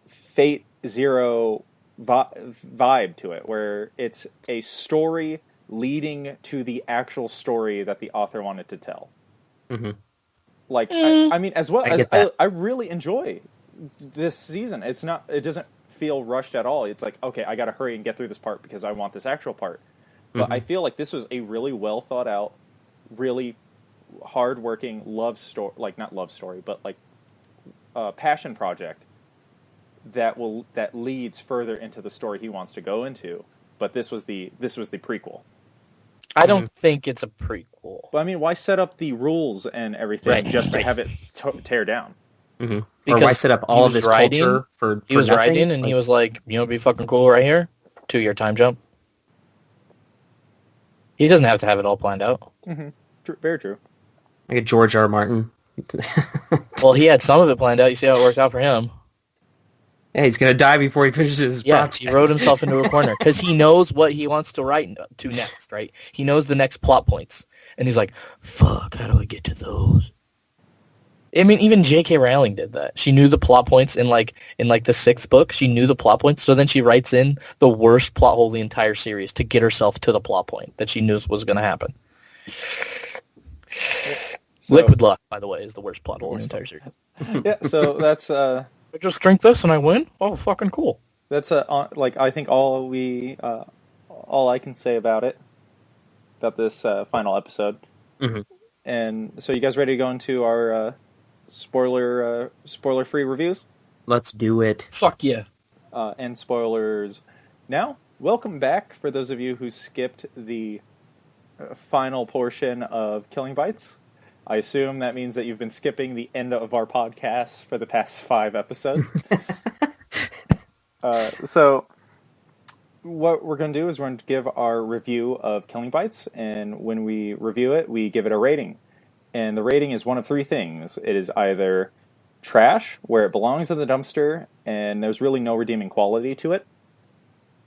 Fate Zero vibe to it, where it's a story leading to the actual story that the author wanted to tell. Like, I mean, as well as I really enjoy this season. It doesn't feel rushed at all. It's like, okay, I got to hurry and get through this part because I want this actual part. But I feel like this was a really well thought out, really hard-working love story, like not love story, but like passion project that leads further into the story he wants to go into. But this was the prequel. I don't think it's a prequel. But I mean, why set up the rules and everything just to have it tear down? Or why set up all of this culture for he was nothing? riding and he was like, you know, it'd be fucking cool right here. 2-year time jump. He doesn't have to have it all planned out. Very true. Like a George R. Martin. Well, he had some of it planned out. You see how it worked out for him. Yeah, he's going to die before he finishes his project. He wrote himself into a corner because he knows what he wants to write to next, right? He knows the next plot points. And he's like, fuck, how do I get to those? I mean, even J.K. Rowling did that. She knew the plot points in the 6th book. She knew the plot points, so then she writes in the worst plot hole of the entire series to get herself to the plot point that she knew was going to happen. Liquid Luck, by the way, is the worst plot hole in the entire series. Yeah, so that's... I just drink this and I win? Oh, fucking cool. That's I think all I can say about this final episode. And so you guys ready to go into our spoiler-free reviews? Let's do it. Fuck yeah. And spoilers now. Welcome back for those of you who skipped the final portion of Killing Bites. I assume that means that you've been skipping the end of our podcast for the past 5 episodes. So what we're going to do is we're going to give our review of Killing Bites, and when we review it, we give it a rating. And the rating is one of 3 things. It is either trash, where it belongs in the dumpster, and there's really no redeeming quality to it.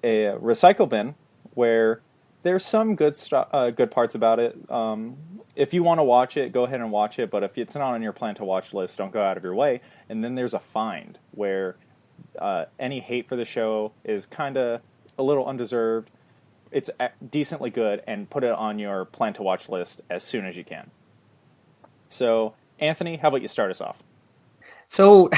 A recycle bin, where there's some good parts about it. If you want to watch it, go ahead and watch it, but if it's not on your plan to watch list, don't go out of your way. And then there's a find, where any hate for the show is kind of a little undeserved. It's decently good, and put it on your plan to watch list as soon as you can. So, Anthony, how about you start us off? So,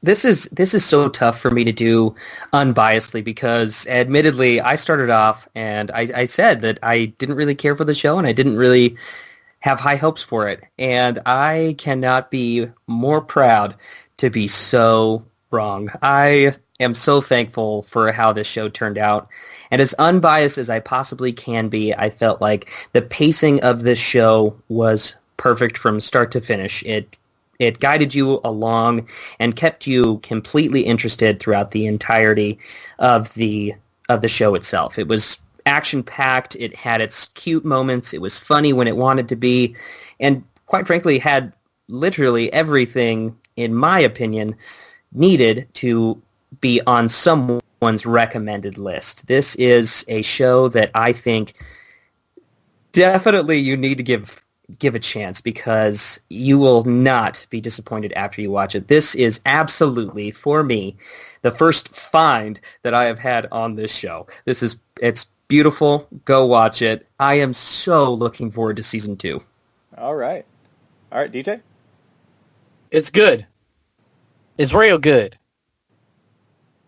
this is so tough for me to do unbiasedly because, admittedly, I started off and I said that I didn't really care for the show and I didn't really have high hopes for it. And I cannot be more proud to be so wrong. I am so thankful for how this show turned out. And as unbiased as I possibly can be, I felt like the pacing of this show was perfect from start to finish. It guided you along and kept you completely interested throughout the entirety of the show itself. It was action-packed. It had its cute moments. It was funny when it wanted to be, and quite frankly, had literally everything, in my opinion, needed to be on some one's recommended list. This is a show that I think definitely you need to give a chance, because you will not be disappointed after you watch it. This is absolutely, for me, the first find that I have had on this show. It's beautiful. Go watch it. I am so looking forward to season 2. All right, DJ. It's good. It's real good.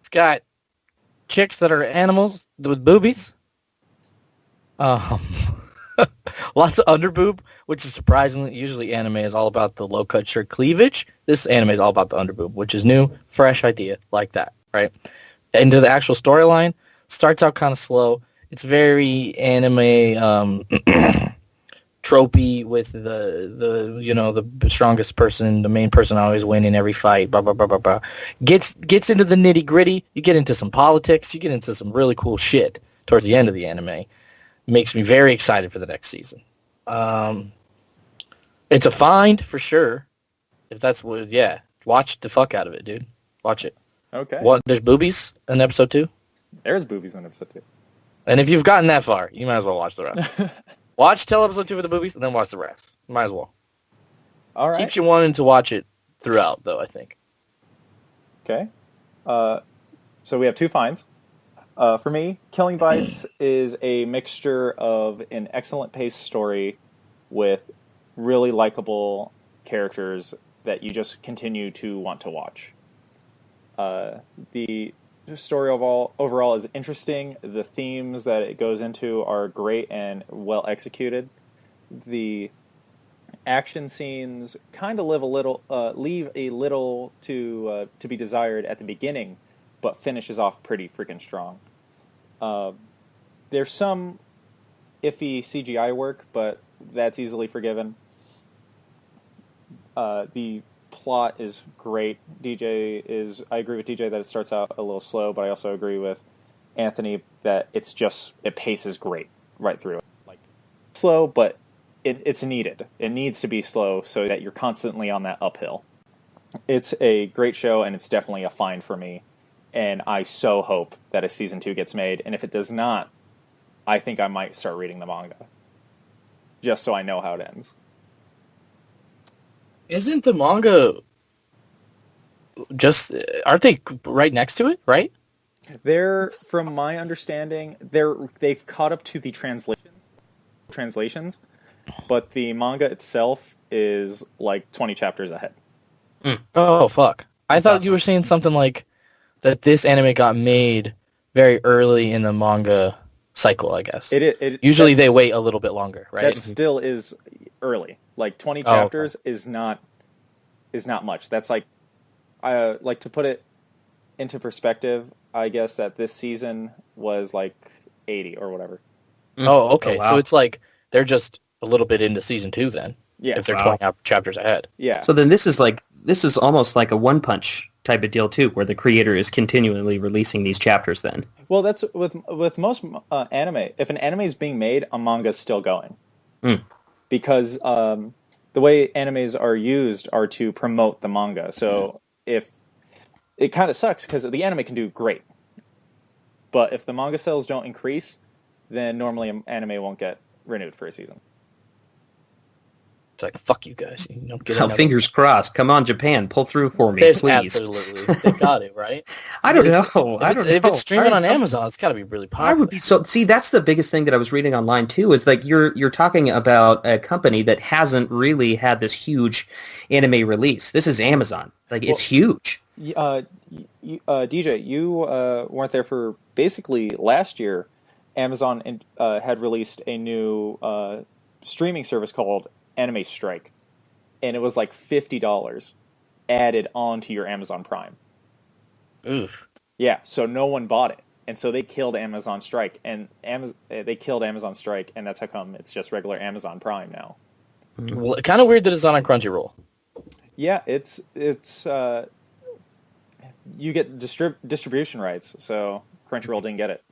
It's got chicks that are animals with boobies. Lots of underboob, which is surprisingly, usually anime is all about the low-cut shirt cleavage. This anime is all about the underboob, which is new, fresh idea, like that, right? Into the actual storyline, starts out kind of slow. It's very anime tropey with the strongest person, the main person always win in every fight, blah, blah, blah, blah, blah. Gets into the nitty-gritty. You get into some politics. You get into some really cool shit towards the end of the anime. Makes me very excited for the next season. It's a find for sure. If that's what, watch the fuck out of it, dude. Watch it. Okay. What? There's boobies in episode 2? There's boobies in episode 2. And if you've gotten that far, you might as well watch the rest. Watch till episode 2 for the boobies, and then watch the rest. Might as well. All right. Keeps you wanting to watch it throughout, though, I think. Okay. So we have 2 finds. For me, Killing Bites is a mixture of an excellent paced story with really likable characters that you just continue to want to watch. The story overall is interesting. The themes that it goes into are great and well executed. The action scenes kind of leave a little to be desired at the beginning, but finishes off pretty freaking strong. There's some iffy CGI work, but that's easily forgiven. The plot is great. I agree with DJ that it starts out a little slow, but I also agree with Anthony that it paces great right through it. Like, slow, but it's needed. It needs to be slow so that you're constantly on that uphill. It's a great show, and it's definitely a find for me. And I so hope that a season 2 gets made. And if it does not, I think I might start reading the manga. Just so I know how it ends. Isn't the manga aren't they right next to it, right? From my understanding, they've caught up to the translations, but the manga itself is like 20 chapters ahead. Oh, fuck. I thought you were saying something like that this anime got made very early in the manga cycle, I guess. Usually they wait a little bit longer, right? That still is early. Like 20 chapters is not much. That's like to put it into perspective, I guess that this season was like 80 or whatever. Oh, okay. Oh, wow. So it's like they're just a little bit into season 2 then. Yeah. If they're 20 chapters ahead. Yeah. So then this is almost like a One Punch type of deal too, where the creator is continually releasing these chapters then. Well, that's with most anime. If an anime is being made, a manga is still going. Because the way animes are used are to promote the manga. So if it kind of sucks because the anime can do great, but if the manga sales don't increase, then normally an anime won't get renewed for a season. It's like, fuck you guys. You don't get Fingers crossed. Come on, Japan, pull through for me, There's please. Absolutely, they got it right. I don't know. If it's streaming on Amazon, it's got to be really popular. I would be so. See, that's the biggest thing that I was reading online too. Is like you're talking about a company that hasn't really had this huge anime release. This is Amazon. Like it's huge. DJ, you weren't there for basically last year. Amazon had released a new streaming service called Anime Strike, and it was like $50 added onto your Amazon Prime. Oof. Yeah, so no one bought it, and so they killed Amazon Strike, and they killed Amazon Strike, and that's how come it's just regular Amazon Prime now. Well, kind of weird that it's not on Crunchyroll. Yeah, it's you get distribution rights, so Crunchyroll didn't get it.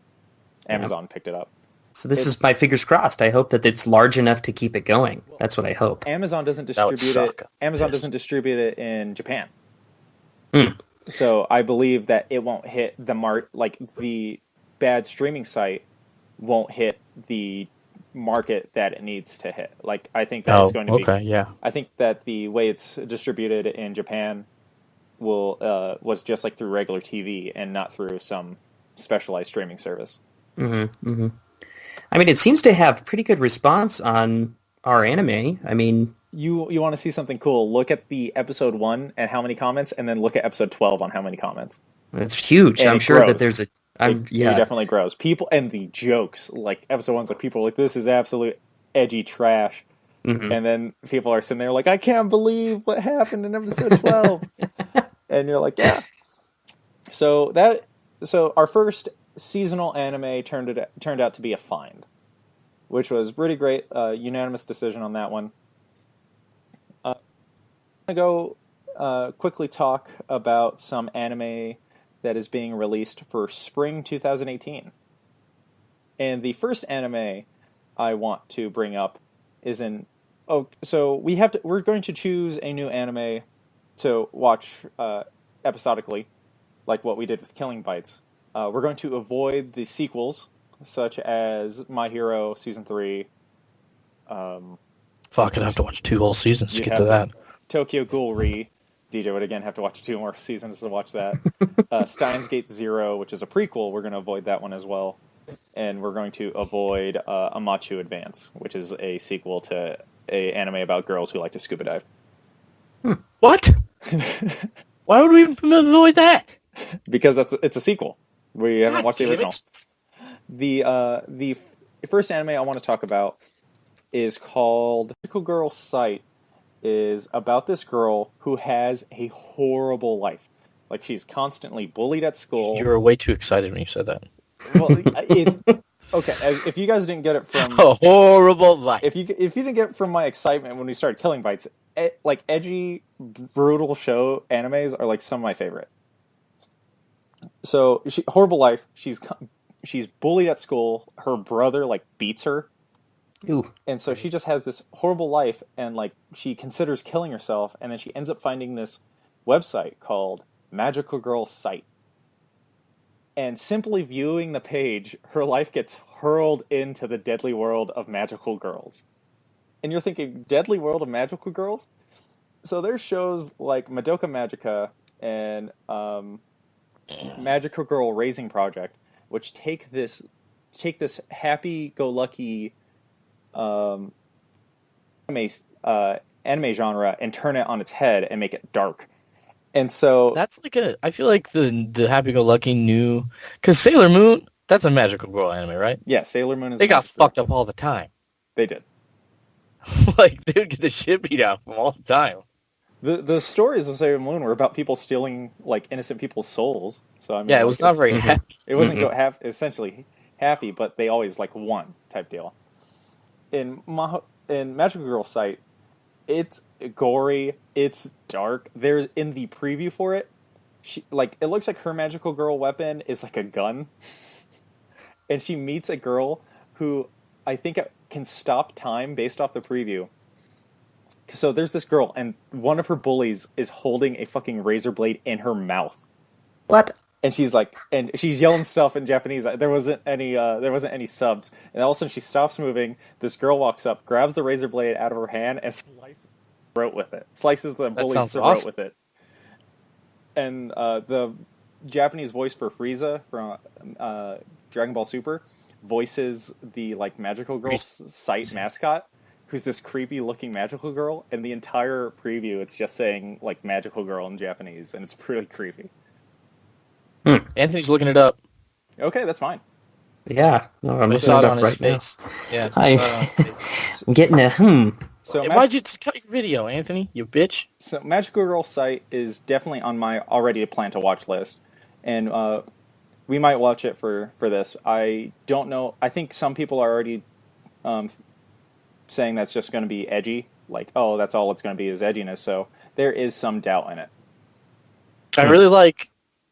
Amazon picked it up. So this is my fingers crossed. I hope that it's large enough to keep it going. That's what I hope. Amazon doesn't distribute it. Amazon doesn't distribute it in Japan. So I believe that it won't hit the bad streaming site won't hit the market that it needs to hit. Like I think that it's going to be. Okay, yeah. I think that the way it's distributed in Japan was just like through regular TV and not through some specialized streaming service. Mm-hmm, mm-hmm. I mean, it seems to have pretty good response on our anime. I mean, you want to see something cool? Look at the episode 1 and how many comments, and then look at episode 12 on how many comments. it's huge. And I'm it sure that grows. there's a. It definitely grows. People and the jokes, like episode 1's like people are like, this is absolute edgy trash. Mhm. And then people are sitting there like, I can't believe what happened in episode 12. And you're like, yeah. So our first seasonal anime turned out to be a find, which was pretty great. Unanimous decision on that one. I'm going to go quickly talk about some anime that is being released for spring 2018. And the first anime I want to bring up is we're going to choose a new anime to watch episodically, like what we did with Killing Bites. We're going to avoid the sequels, such as My Hero Season 3. Fuck, I'd have to watch 2 whole seasons to You'd get to have that. Tokyo Ghoul Re. DJ would again have to watch 2 more seasons to watch that. Steins Gate Zero, which is a prequel, we're going to avoid that one as well. And we're going to avoid Amachu Advance, which is a sequel to a anime about girls who like to scuba dive. What? Why would we avoid that? Because it's a sequel. We haven't God watched the damn original. it. The first anime I want to talk about is called Magical Girl Sight. Is about this girl who has a horrible life. Like she's constantly bullied at school. You were way too excited when you said that. Well, it's okay. If you guys didn't get it from A horrible life. if you didn't get it from my excitement when we started Killing Bites, like edgy, brutal show animes are like some of my favorite. So horrible life. She's bullied at school. Her brother like beats her. Ooh. And so she just has this horrible life, and like she considers killing herself, and then she ends up finding this website called Magical Girl Sight. And simply viewing the page, her life gets hurled into the deadly world of magical girls. And you're thinking, deadly world of magical girls? So there's shows like Madoka Magica and Magical Girl Raising Project, which take this happy-go-lucky anime genre and turn it on its head and make it dark. And so That's like I feel like the happy-go-lucky new... Because Sailor Moon, that's a magical girl anime, right? yeah, Sailor Moon is They got fucked up all the time. They did. Like, they would get the shit beat out of them all the time. The stories of Sailor Moon were about people stealing like innocent people's souls. So I mean, Yeah, it was not very Mhm. happy. It wasn't essentially happy, but they always like won type deal. In Magical Girl Sight, it's gory, it's dark. There's in the preview for it, it looks like her magical girl weapon is like a gun, and she meets a girl who I think can stop time based off the preview. So there's this girl, and one of her bullies is holding a fucking razor blade in her mouth. What? And she's yelling stuff in Japanese. There wasn't any subs. And all of a sudden she stops moving. This girl walks up, grabs the razor blade out of her hand, and slices the throat with it. Slices the bully's sounds throat awesome. with it. And the Japanese voice for Frieza from Dragon Ball Super voices the like Magical Girl Sight mascot, who's this creepy looking magical girl. And the entire preview, it's just saying like magical girl in Japanese, and it's pretty creepy. Anthony's looking it up. Okay, that's fine. Yeah. No, I'm I looking saw it it up on his right now. face. Yeah. Hi. I saw it on his face. I'm getting a So, Why'd you cut your video, Anthony? You bitch. So Magical Girl Sight is definitely on my already plan to watch list, and we might watch it for this. I don't know. I think some people are already saying that's just going to be edgy, like, oh, that's all it's going to be is edginess. So there is some doubt in it. I really like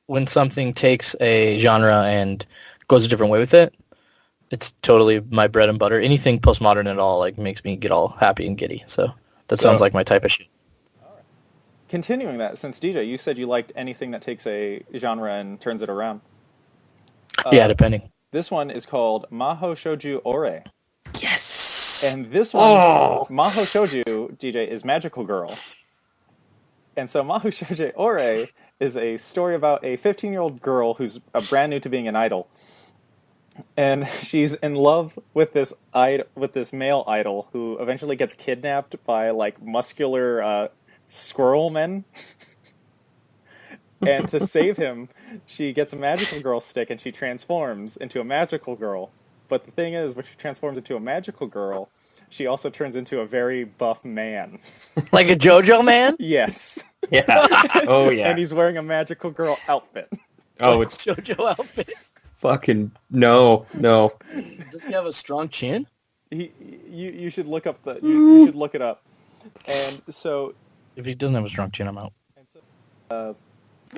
when something takes a genre and goes a different way with it. It's totally my bread and butter. Anything postmodern at all like makes me get all happy and giddy. So that sounds like my type of shit. continuing that, since DJ, you said you liked anything that takes a genre and turns it around. Yeah, depending. This one is called Maho Shouju Ore. Yes. And this one's Maho Shouju, DJ, is Magical Girl. And so Maho Shouju Ore is a story about a 15-year-old girl who's brand new to being an idol. And she's in love with this male idol who eventually gets kidnapped by like muscular squirrel men. And to save him, she gets a magical girl stick and she transforms into a magical girl. But the thing is, when she transforms into a magical girl, she also turns into a very buff man. Like a JoJo man? Yes. Yeah. Oh, yeah. And he's wearing a magical girl outfit. Oh, it's JoJo outfit. fucking... No. Does he have a strong chin? You should look up you should look it up. And so... If he doesn't have a strong chin, I'm out.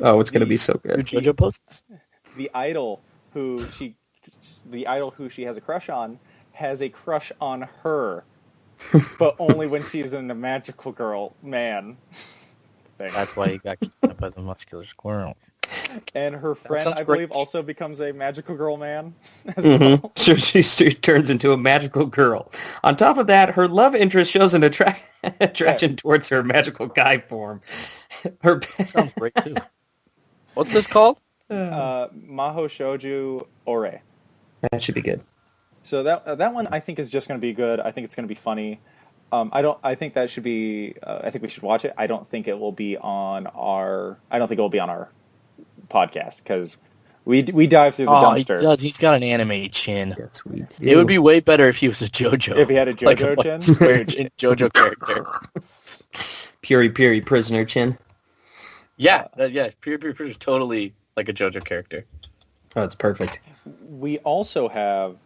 Oh, it's going to be so Do good. JoJo posts? The idol who she has a crush on has a crush on her, but only when she's in the magical girl man thing. That's why he got kidnapped by the muscular squirrel. And her friend, sounds I believe, great. also becomes a magical girl man as well. So she turns into a magical girl. On top of that, her love interest shows an attraction towards her magical guy form. Her Sounds great too. What's this called? Maho Shouju Ore. That should be good. So that one I think is just going to be good. I think it's going to be funny. I think that should be. I think we should watch it. I don't think it will be on our podcast because we dive through the dumpster. He does. He's got an anime chin. That's sweet. It would be way better if he was a JoJo. If he had a JoJo like a chin? square chin JoJo character. Puri prisoner chin. Yeah. Pure is totally like a JoJo character. Oh, it's perfect. We also have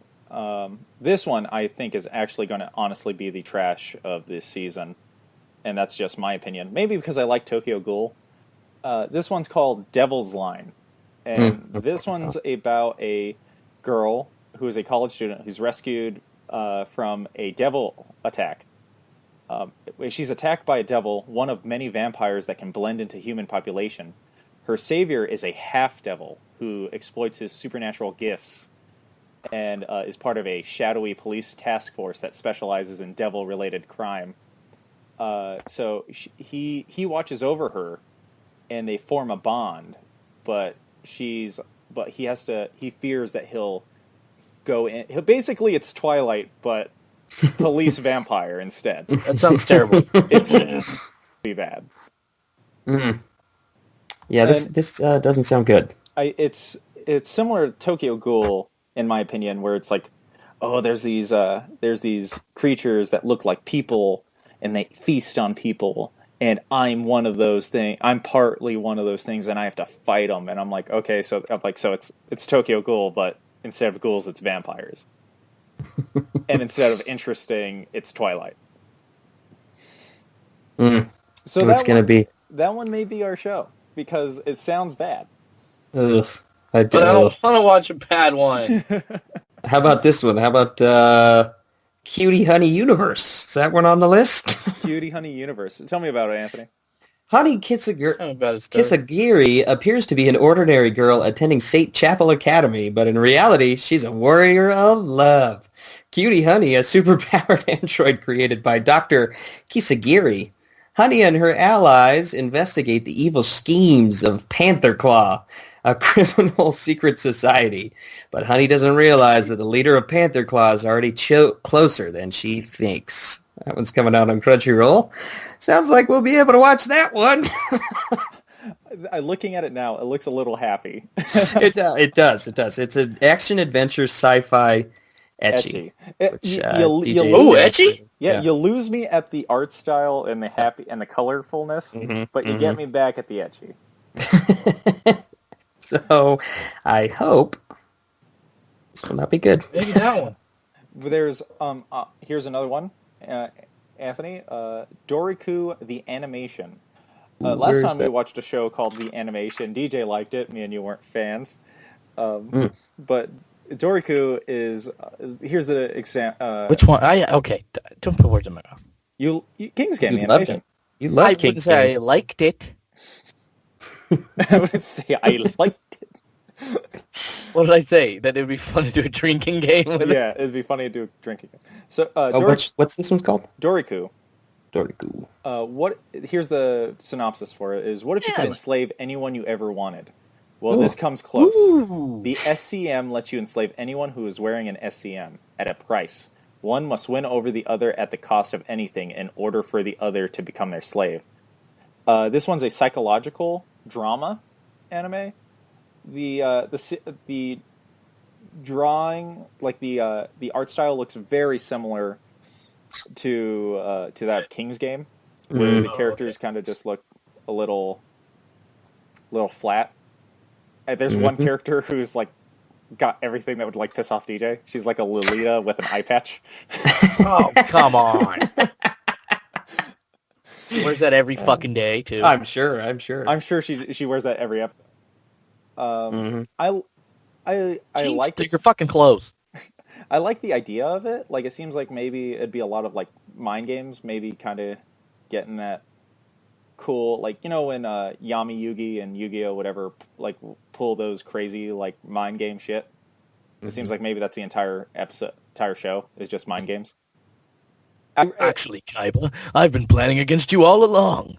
this one. I think is actually going to honestly be the trash of this season, and that's just my opinion. Maybe because I like Tokyo Ghoul. This one's called Devil's Line, and this one's about a girl who is a college student who's rescued from a devil attack. She's attacked by a devil, one of many vampires that can blend into human population. Her savior is a half-devil who exploits his supernatural gifts and is part of a shadowy police task force that specializes in devil-related crime. So he watches over her, and they form a bond. But he fears that he'll go in. Basically, it's Twilight, but police vampire instead. That sounds terrible. It's be bad. Mm. Yeah, this doesn't sound good. It's similar to Tokyo Ghoul in my opinion, where it's like, oh, there's these creatures that look like people and they feast on people, and I'm one of those things. I'm partly one of those things, and I have to fight them. And I'm like, okay, so it's Tokyo Ghoul, but instead of ghouls, it's vampires, and instead of interesting, it's Twilight. Mm. So What's going to be? That one may be our show because it sounds bad. Ugh, I do. But I don't want to watch a bad one. How about this one? How about Cutie Honey Universe? Is that one on the list? Cutie Honey Universe. Tell me about it, Anthony. Honey Tell me about it, Kisagiri appears to be an ordinary girl attending St. Chapel Academy, but in reality, she's a warrior of love. Cutie Honey, a superpowered android created by Dr. Kisagiri. Honey and her allies investigate the evil schemes of Panther Claw, a criminal secret society. But Honey doesn't realize that the leader of Panther Claw is already closer than she thinks. That one's coming out on Crunchyroll. Sounds like we'll be able to watch that one. Looking at it now, it looks a little happy. It does. It's an action-adventure sci-fi ecchi. Ecchi? Yeah, you lose me at the art style and the happy and the colorfulness, but you get me back at the ecchi. So, I hope this will not be good. Maybe that one. There's here's another one, Anthony. Doriku the Animation. Last time we watched a show called The Animation. DJ liked it. Me and you weren't fans, but Doriku is. Here's the example. Which one? Okay, don't put words in my mouth. King's Game You loved Animation. it. You love I King wouldn't say I King. liked it. I would say I liked it. What did I say? That it would be fun to do a drinking game with it? Yeah, it'd be funny to do drinking. So, What's this one's called? Doriku. Doriku. Here's the synopsis for it: is what if you could Yeah. enslave anyone you ever wanted? Well, Ooh. this comes close. Ooh. The SCM lets you enslave anyone who is wearing an SCM at a price. One must win over the other at the cost of anything in order for the other to become their slave. This one's a psychological drama anime. The drawing, like the art style, looks very similar to that of King's Game, where the characters kind of just look a little flat. And there's one character who's like got everything that would like piss off DJ. She's like a Lolita with an eye patch. Oh, come on. Wears that every fucking day, too. I'm sure. I'm sure she wears that every episode. I Jeans, like take your fucking clothes. I like the idea of it. Like, it seems like maybe it'd be a lot of like mind games, maybe kind of getting that cool, like, you know, when Yami Yugi and Yu-Gi-Oh whatever like pull those crazy like mind game shit. It seems like maybe that's the entire show is just mind games. Actually, Kaiba, I've been planning against you all along.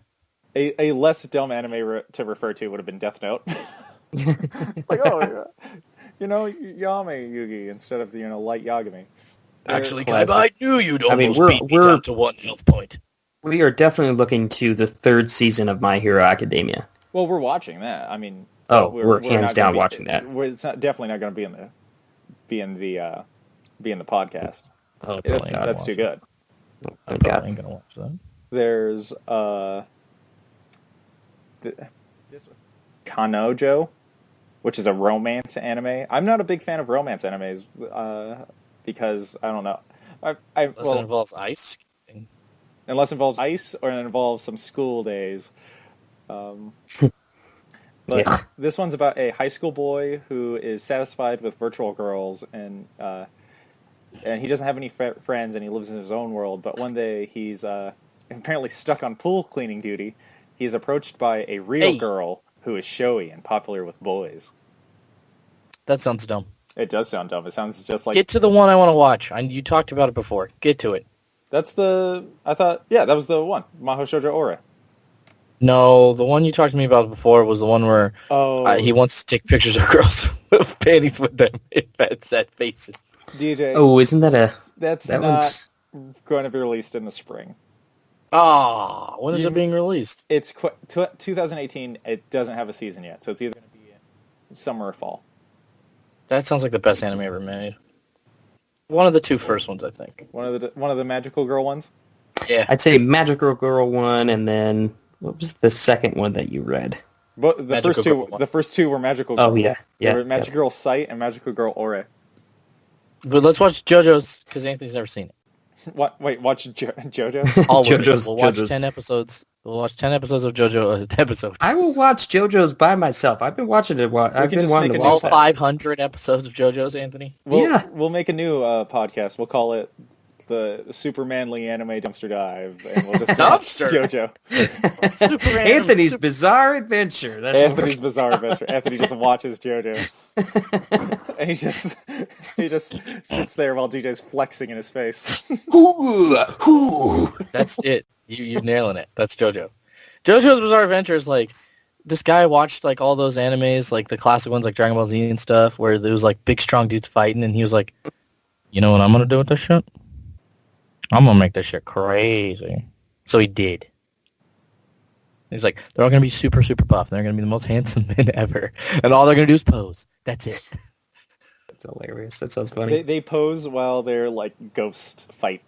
A less dumb anime to refer to would have been Death Note. Like, oh, you know, Yami Yugi instead of, you know, Light Yagami. Actually, classic. Kaiba, I knew you'd I mean, almost beat me down to 1 health point. We are definitely looking to the 3rd season of My Hero Academia. Well, we're watching that. I mean, we're hands not down gonna watching that. It's definitely not going to be in the podcast. Oh, That's too good. I probably ain't gonna watch that. There's this Kanojo, which is a romance anime. I'm not a big fan of romance animes because I don't know. Unless it involves ice. Unless it involves ice or it involves some school days. But Yeah. this one's about a high school boy who is satisfied with virtual girls, and he doesn't have any friends, and he lives in his own world. But one day he's apparently stuck on pool cleaning duty. He's approached by a real girl who is showy and popular with boys. That sounds dumb. It does sound dumb. It sounds just like... Get to the one I want to watch. You talked about it before. Get to it. That's the... I thought... Yeah, that was the one. Maho Shoujo Ore. No, the one you talked to me about before was the one where he wants to take pictures of girls with panties with them in sad faces. DJ... Oh, isn't that That's that not one's... going to be released in the spring. Ah, when is it being released? It's 2018. It doesn't have a season yet, so it's either going to be in summer or fall. That sounds like the best anime ever made. One of the 2 first ones, I think. One of the magical girl ones. Yeah. I'd say Magical Girl 1, and then what was the second one that you read? But the first two were magical girl. Oh yeah, They were Magical Girl Sight and Magical Girl Ore. But let's watch JoJo's, because Anthony's never seen it. What? Wait, watch JoJo? All women. JoJo's- We'll watch JoJo's. 10 episodes. We'll watch 10 episodes of JoJo episode. I will watch JoJo's by myself. I've been watching it. I've can been just wanting make to a new All watch that. 500 episodes of JoJo's, Anthony. Yeah. We'll make a new podcast. We'll call it the Super Manly Anime Dumpster Dive, and we'll just watch Dumpster? JoJo. Super random. Anthony's Bizarre Adventure. That's Anthony's Bizarre Adventure. Anthony just watches JoJo, and he just sits there while DJ's flexing in his face. That's it. You're nailing it. That's JoJo. JoJo's Bizarre Adventure is like, this guy watched like all those animes, like the classic ones like Dragon Ball Z and stuff, where there was like big strong dudes fighting, and he was like, you know what I'm going to do with this shit? I'm going to make this shit crazy. So he did. He's like, they're all going to be super, super buff, and they're going to be the most handsome men ever. And all they're going to do is pose. That's it. That's hilarious. That sounds funny. They pose while they're like ghost fight.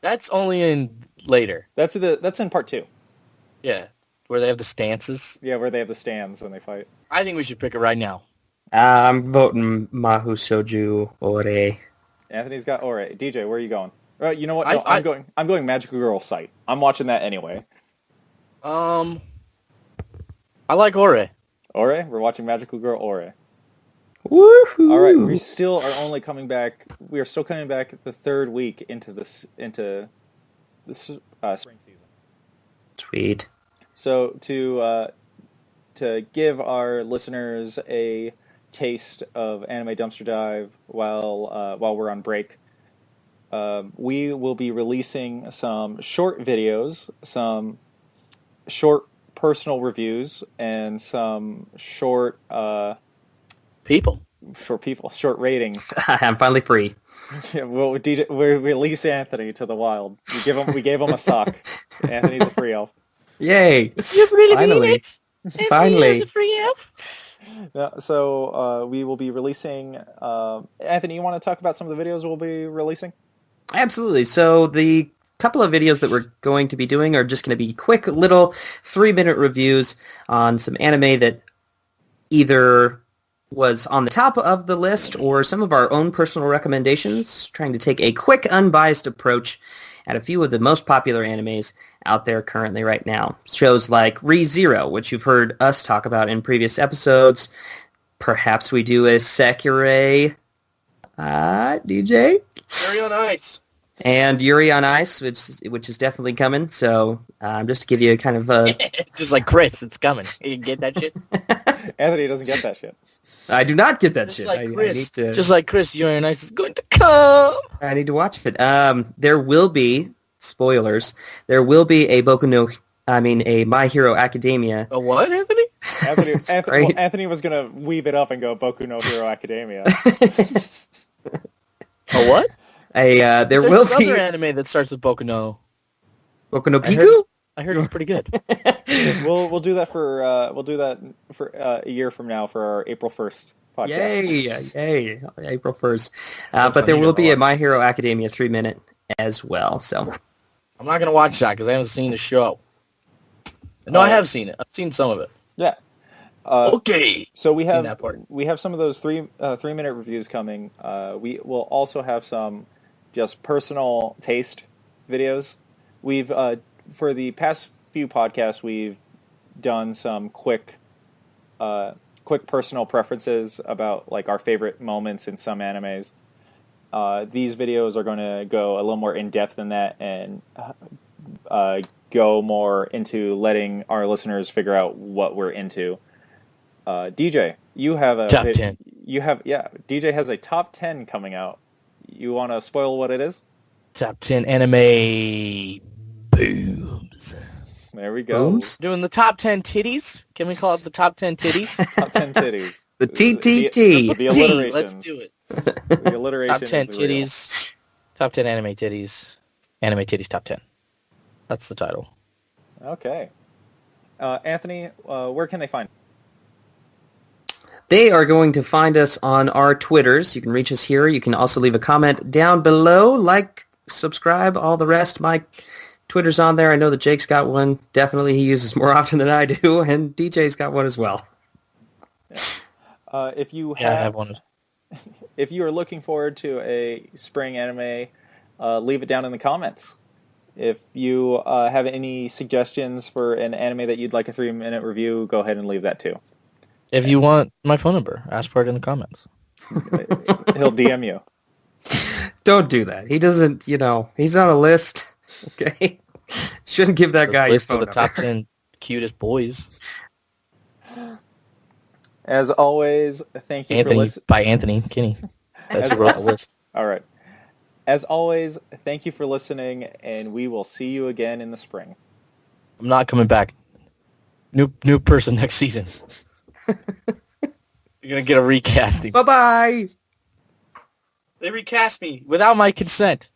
That's only in later. That's in part 2. Yeah. Where they have the stances. Yeah, where they have the stands when they fight. I think we should pick it right now. I'm voting Mahu Soju Ore. Anthony's got Ore. DJ, where are you going? You know what? No, I'm going Magical Girl Sight. I'm watching that anyway. I like Ore. Ore? We're watching Magical Girl Ore. Woohoo! All right, we still are only coming back. We are still coming back the 3rd week into this spring season. Sweet. So to give our listeners a taste of Anime Dumpster Dive while we're on break, we will be releasing some short videos, some short personal reviews, and some short short ratings. I'm finally free. We release Anthony to the wild. We gave him a sock. Anthony's a free elf. Yay! You really Finally. mean it? Finally. As a free elf? Yeah, so we will be releasing. Anthony, you want to talk about some of the videos we'll be releasing? Absolutely. So the couple of videos that we're going to be doing are just going to be quick little 3-minute reviews on some anime that either was on the top of the list or some of our own personal recommendations, trying to take a quick, unbiased approach at a few of the most popular animes out there currently right now. Shows like Re:Zero, which you've heard us talk about in previous episodes. Perhaps we do a Sakurai DJ? Yuri on Ice. And Yuri on Ice, which is definitely coming. So just to give you a kind of... Just like Chris, it's coming. You get that shit? Anthony doesn't get that shit. I do not get that Just shit. like I Chris. need to... Just like Chris, Yuri on Ice is going to come. I need to watch it. There will be spoilers. There will be a My Hero Academia. A what, Anthony? Anthony was gonna weave it up and go Boku no Hero Academia. A what? There There's will this be other anime that starts with Boku no. Boku no I heard, Piku. I heard it's pretty good. We'll do that for a year from now for our April 1st podcast. Yay! April 1st. But there will be a My Hero Academia 3-minute as well. So I'm not gonna watch that because I haven't seen the show. No, I have seen it. I've seen some of it. Yeah. Okay. So we Seen have that part. we have some of those 3-minute reviews coming. We will also have some just personal taste videos. We've for the past few podcasts we've done some quick personal preferences about like our favorite moments in some animes. These videos are going to go a little more in depth than that and go more into letting our listeners figure out what we're into. DJ, you have a top 10. DJ has a top 10 coming out. You want to spoil what it is? Top 10 anime boobs. There we go. Booms? Doing the top 10 titties. Can we call it the top 10 titties? Top 10 titties. the TTT. The T. alliterations. Let's do it. The alliteration. Top 10 is real. titties. Top 10 anime titties. Anime titties top 10. That's the title. Okay. Anthony, where can they find? They are going to find us on our Twitters. You can reach us here. You can also leave a comment down below. Like, subscribe, all the rest. My Twitter's on there. I know that Jake's got one. Definitely he uses more often than I do. And DJ's got one as well. Yeah. If you I have one. if you are looking forward to a spring anime, leave it down in the comments. If you have any suggestions for an anime that you'd like a 3-minute review, go ahead and leave that too. If you want my phone number, ask for it in the comments. He'll DM you. Don't do that. He doesn't, he's on a list. Okay? Shouldn't give that guy your List phone of the number. top 10 cutest boys. As always, thank you for Anthony listening. by Anthony Kinney. That's who wrote the list. All right. As always, thank you for listening, and we will see you again in the spring. I'm not coming back. New person next season. You're gonna get a recasting. Bye-bye! They recast me without my consent.